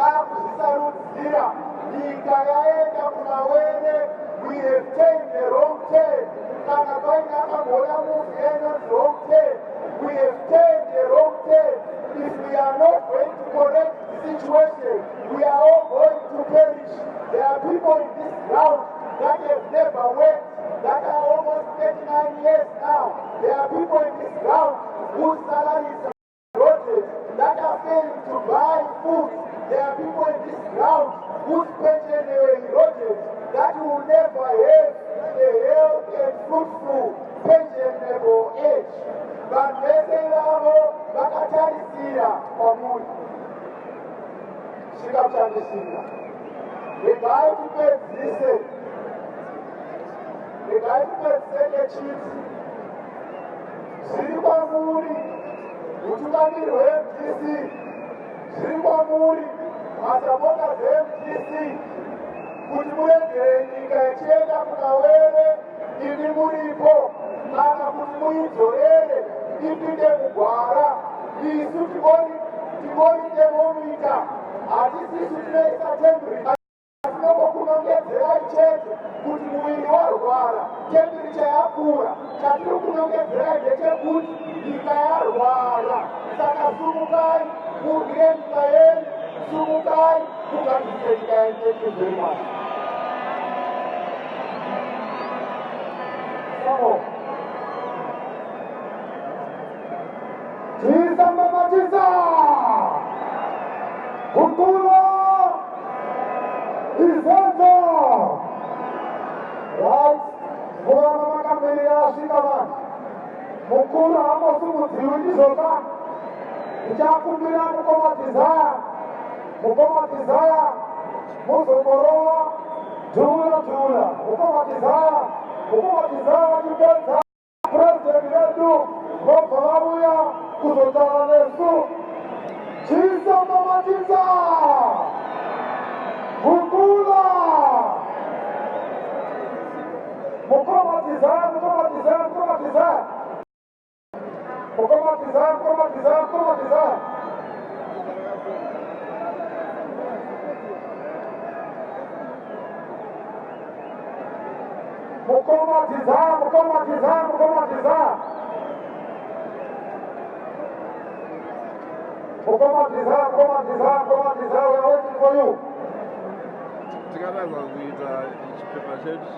akuzvisarudzira, nyika yaenda kumawere. We have taken the wrong turn. Kana paine akamboona movie anonzi wrong turn, we have taken the wrong turn. If we are not going to correct the situation, we are all going to perish. There are people in this ground that have never worked, that are almost 39 years now. There are people in this ground whose salaries are eroded, that are failing to buy food. There are people in this ground whose pension they were eroded, that will never mishina. Regai tipedzise. Regai tipedzise nechiti. Zviri kwamuri utungamiri hwe-MDC. Zviri kwamuri masapota ze-MDC kuti murengere nyika ichienda kukawere imi muripo, kana kuti muidzorere ipinde mugwara. Isu tingori demomita, hatisisu tinoisa temburi tinokunongedzerai chete kuti muviri warwara, temburicha yakura. Chatiri kunongedzerai ndechekuti nyika yarwara. Saka sumukai murwire nyika yenyu, sumukai mugadzirire nyika yenyu. Thank you very much. Chamisa Chamisa Rufaro Rufaro right Mwana makambiri yasvika vanhu mukuru hambosimudzi ndizoka ndichakumbira mukoma Desire muzomborova dhula mukoma Desire chipedza purezidenti vedu vobva vauya kuzotaura nesu. Chamisa Chamisa Rufaro mukoma Desire we are waiting for you. Tikatanga kuita chipepa chedu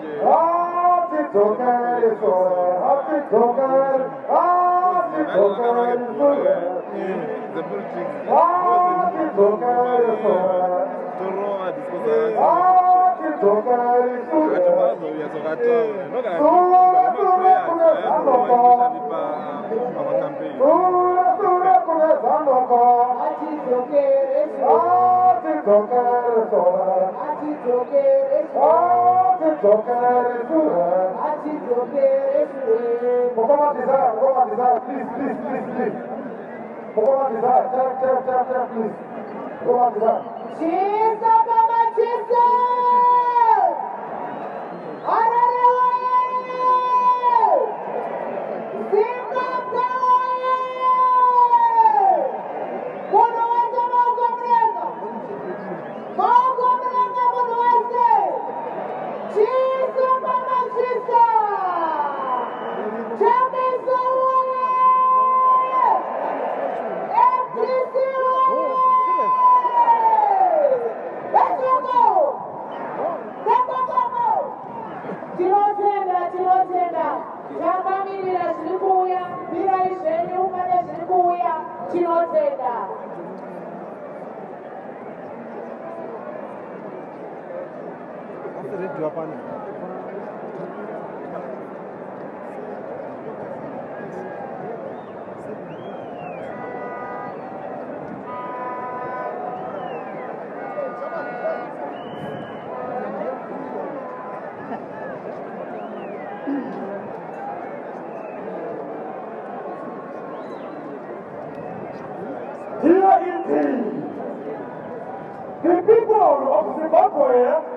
The people of Zimbabwe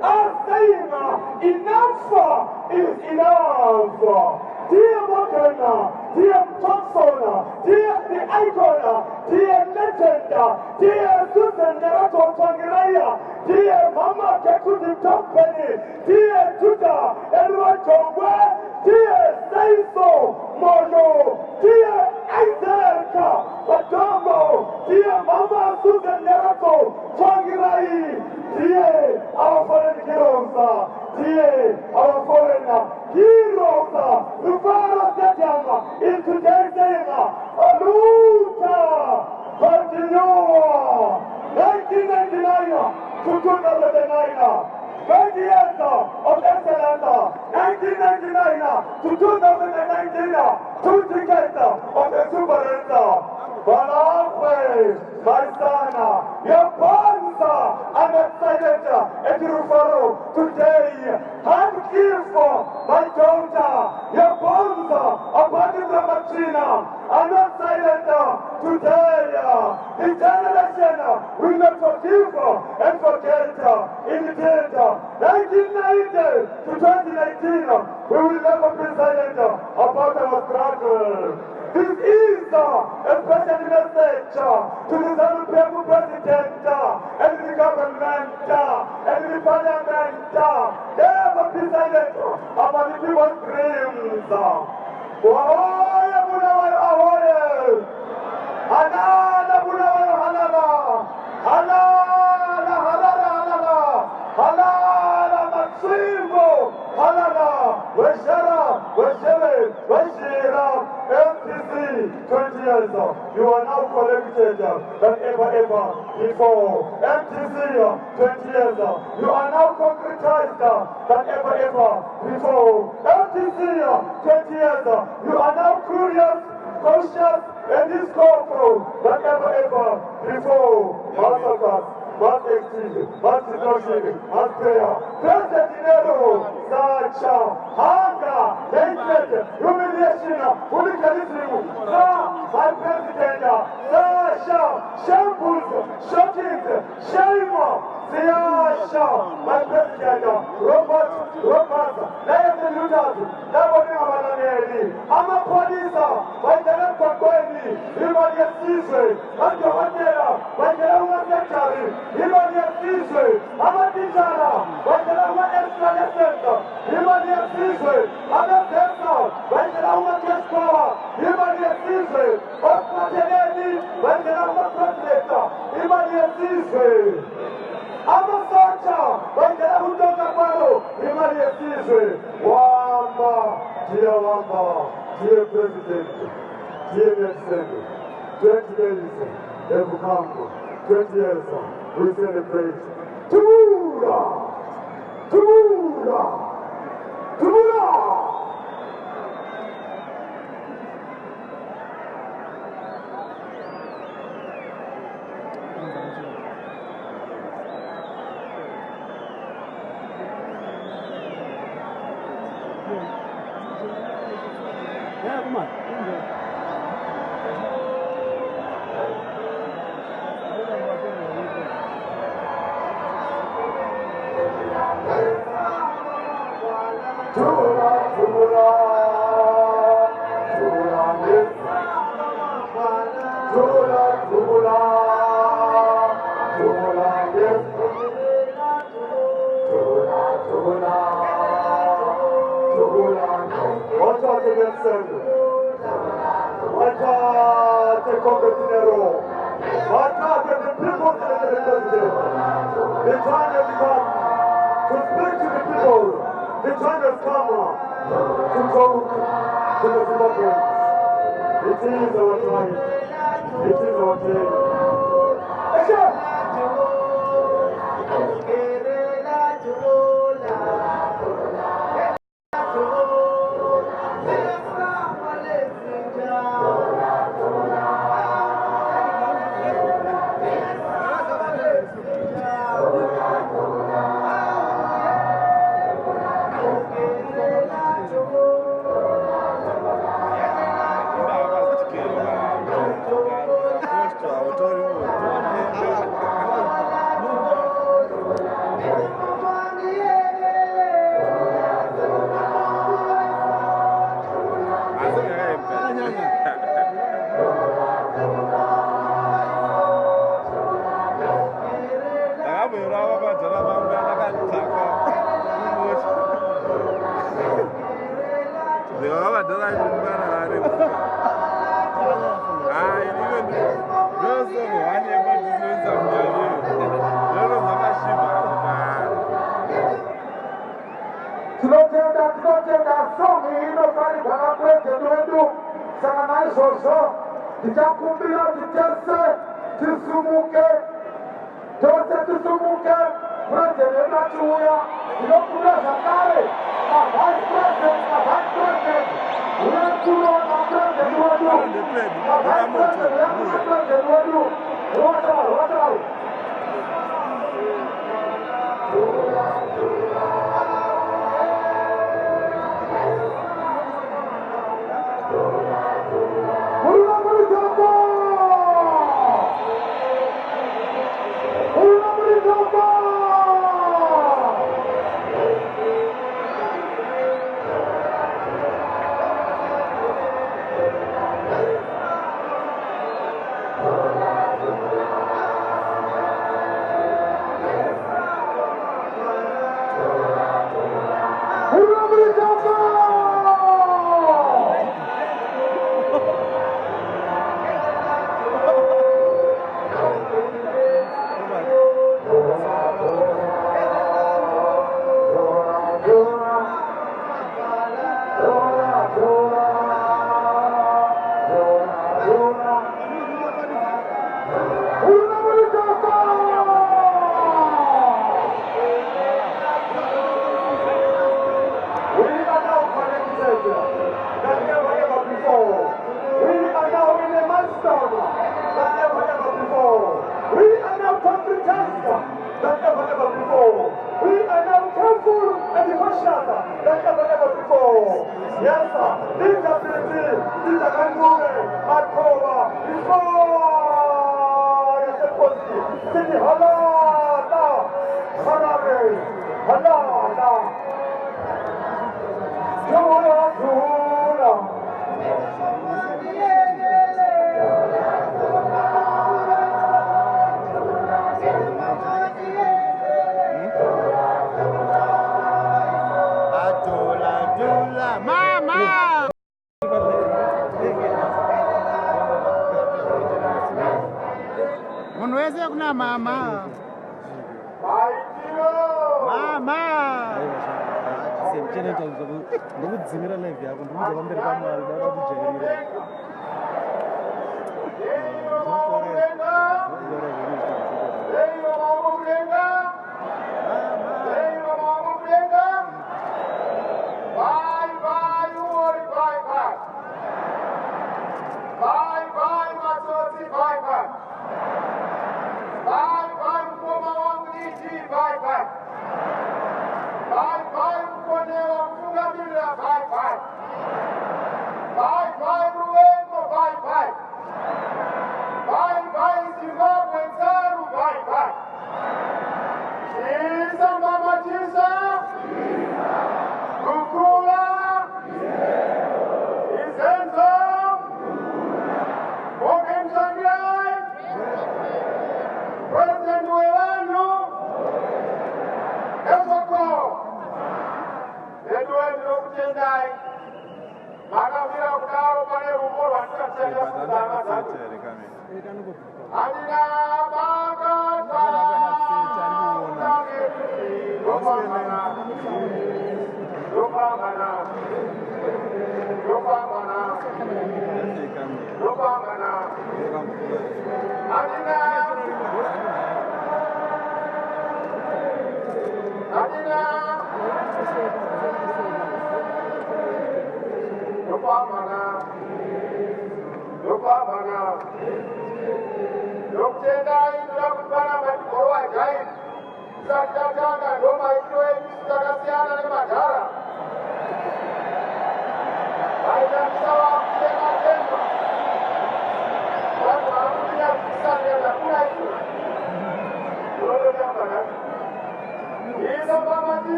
are saying enough is enough. Dear Morgana, dear Thompson, dear the icon, dear legend, dear Susan Nerato Tangiraya, dear Mama Kekuti Company, dear Judah, Elroy Jongwe, dear Saiso Mono, dear Isaac Adamo, dear Mama Susan Nerato Tangirai, dear our foreign heroes, dear our foreign heroes, Rufaro Stadium in today's day, Aluta, continue, 1999 to 2009. 20 years of excellence, 1999 to 2019, 2 tickets of the Super Balagwe, Maisana, Yapanza, I'm excited at Rufaro today. Hand gift my daughter, Yapanza, Abadi Ramachina. I'm excited today. The generation will not forgive and forget. Indeed, 1990 to 2019, we will never be silent about our struggle. This is a special message to the Zanu President and the government and the parliament. Never be silent about the people's dreams. Wahoya Bunawai Ahoye! Halala Bunawai Halala! Halala Halala Halala! Halala Matsimo! Halala! Weshara! Wesheme! Weshira! MDC 20 years, you are now collected than ever before. MDC 20 years, you are now concretized than ever before. MDC 20 years, you are now curious, conscious, and discovered than ever before. Massacres, mass extinction, mass destruction, mass prayer. President Dinero, such hunger, hatred, humiliation, hooliganism, my president, shambles, shockings, shame, Siasha, my president, robots, lions and looters, nobody I'm a police, by the name of Kwakweni, human Caesar, and the hotel, by the name of Secretary, human Caesar, I'm a teacher, by the name of Extra-Lesson, human Caesar, I'm a person, by the name of Cash Power, human Caesar, of Matanelli, by the name of President, human Caesar. I'm a soldier, by the name of Dr. Paro, human Caesar, dear President, dear President, 20 days have come, 20 years we celebrate. Tumura! Tumura! Tumura! Yeah, come on. The time has come to speak to the people. The time has come to talk to the Zimbabweans. It is our time. It is our day. Vice President, Unaweza kuna mama. Mama. Semchene ndikudzimira live yako ndikuza pamberi pamwari ndakatijairira.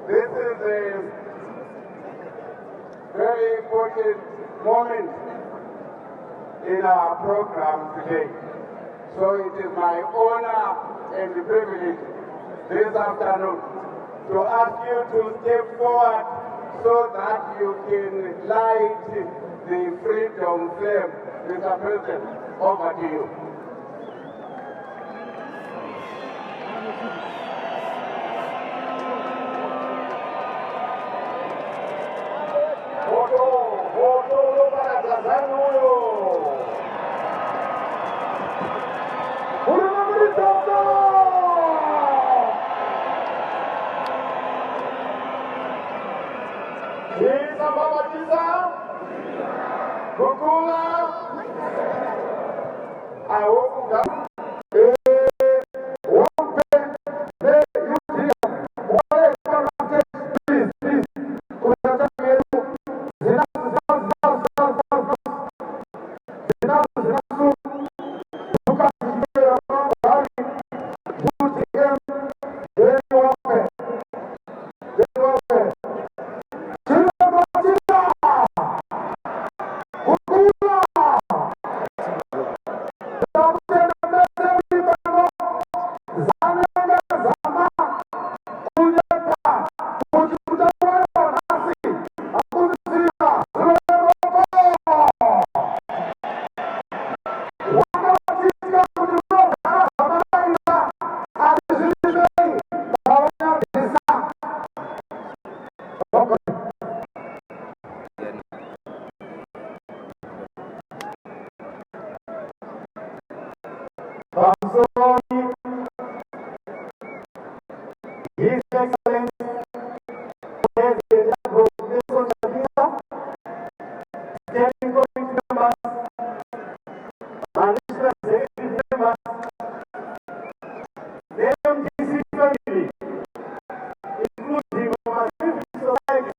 This is a very important moment in our program today. So it is my honor and privilege this afternoon to ask you to step forward so that you can light the freedom flame. Mr. President, over to you. I hope that His Excellency President Professor Chamisa, Standing Committee members, and Executive members, the MDC family, including our civil society,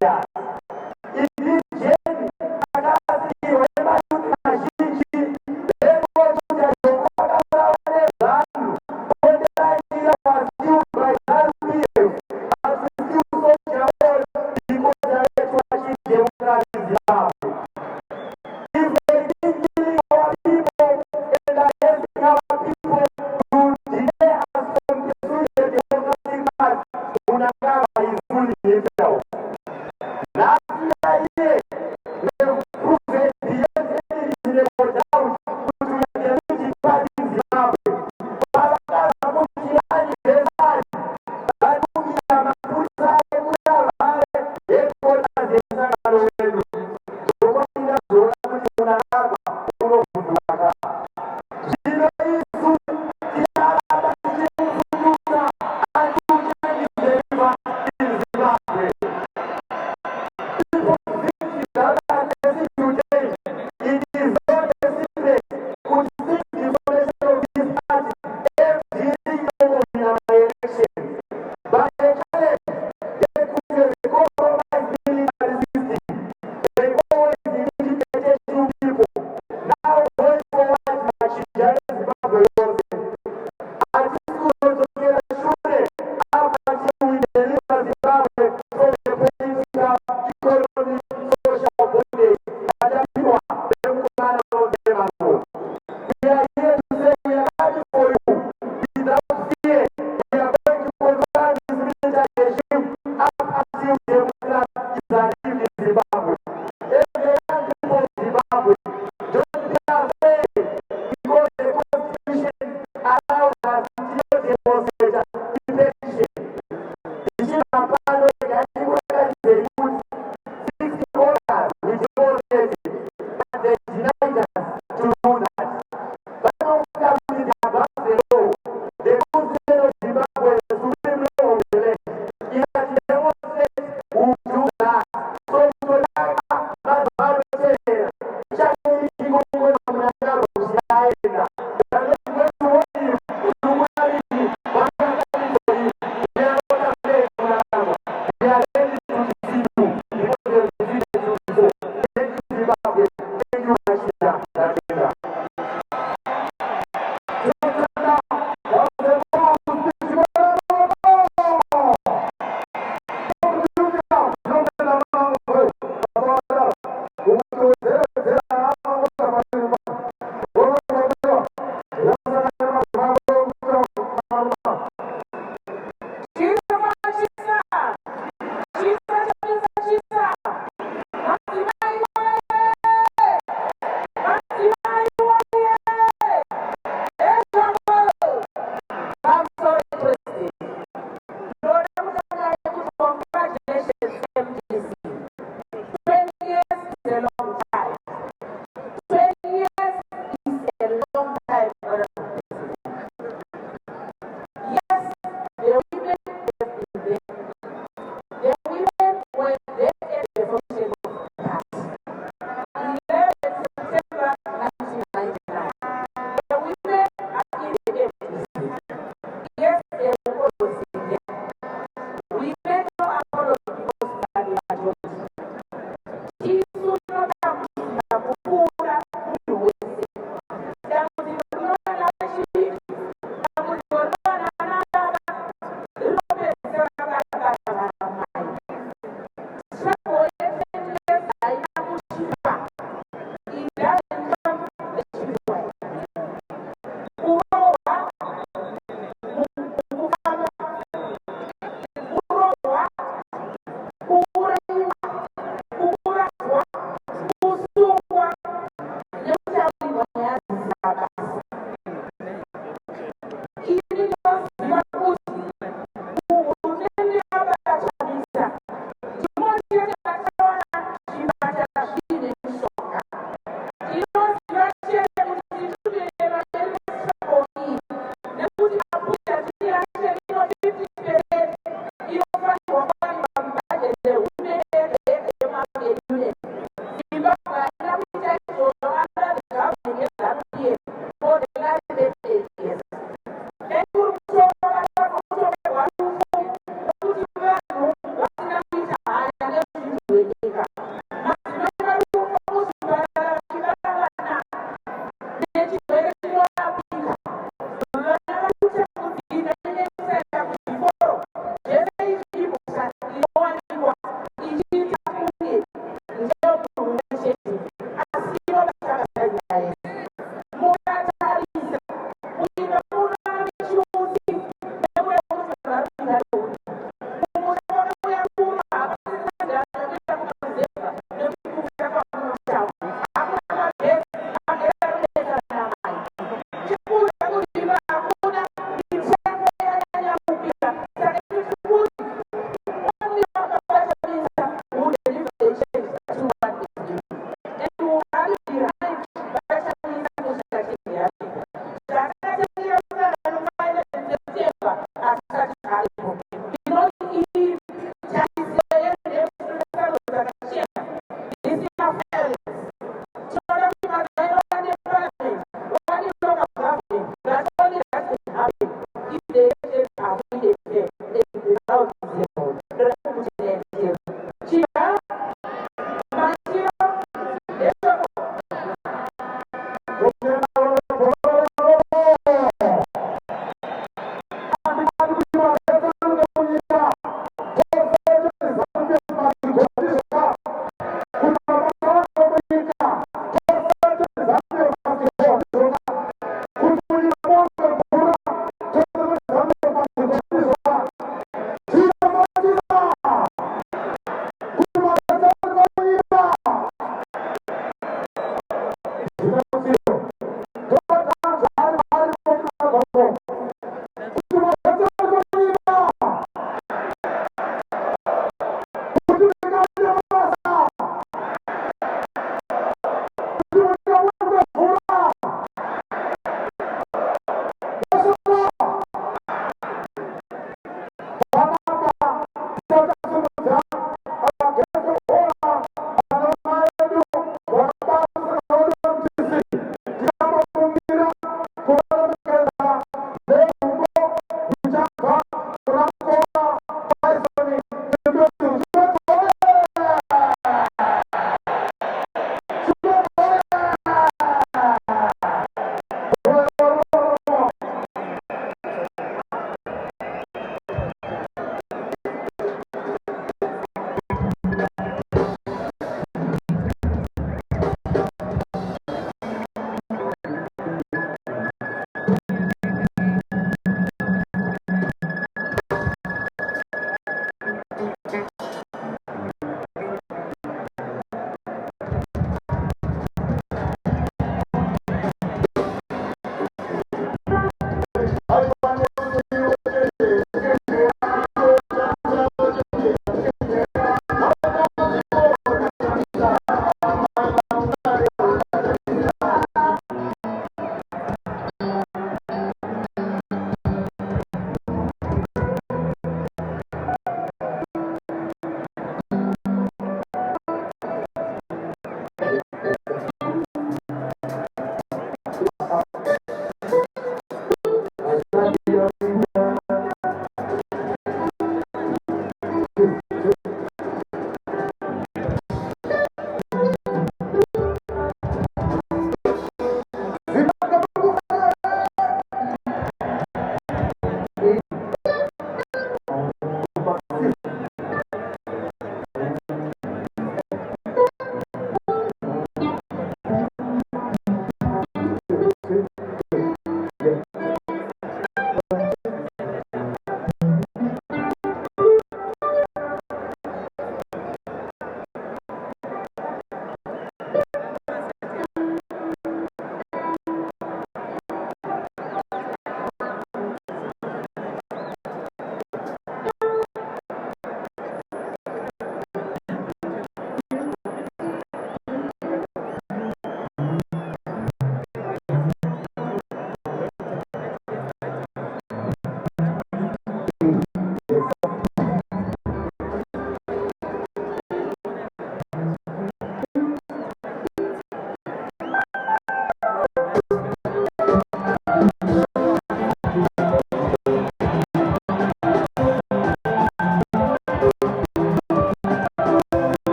years. In this journey, Akasi, whenever you can see, they go to the Yokohama, when the Nigeria was killed by RPF, as the few soldiers all because they were to achieve democracy in Zimbabwe. If they didn't kill our people and against our people, to delay us from pursuing the democratic path, Munangaba is fooling himself. Last year, they proved beyond any reasonable doubt to the democratic party in Zimbabwe. Congratulations, MDC. 20 years is a long time. 20 years is a long time. Yes, the women have been there. The women were there at the function of that. 11 September 1999. The women are in the MDC. Yes, they were always there. We made no apology because we are the majority. Chifu no na kukura uweze. Damu zimekuwa na washi. Damu zimekuwa na nana. Robe zimekuwa na mai. Sako yetenye aina kushiba. Indani kama leshibwa. Urowa. Mukufama. Urowa. Chamisa.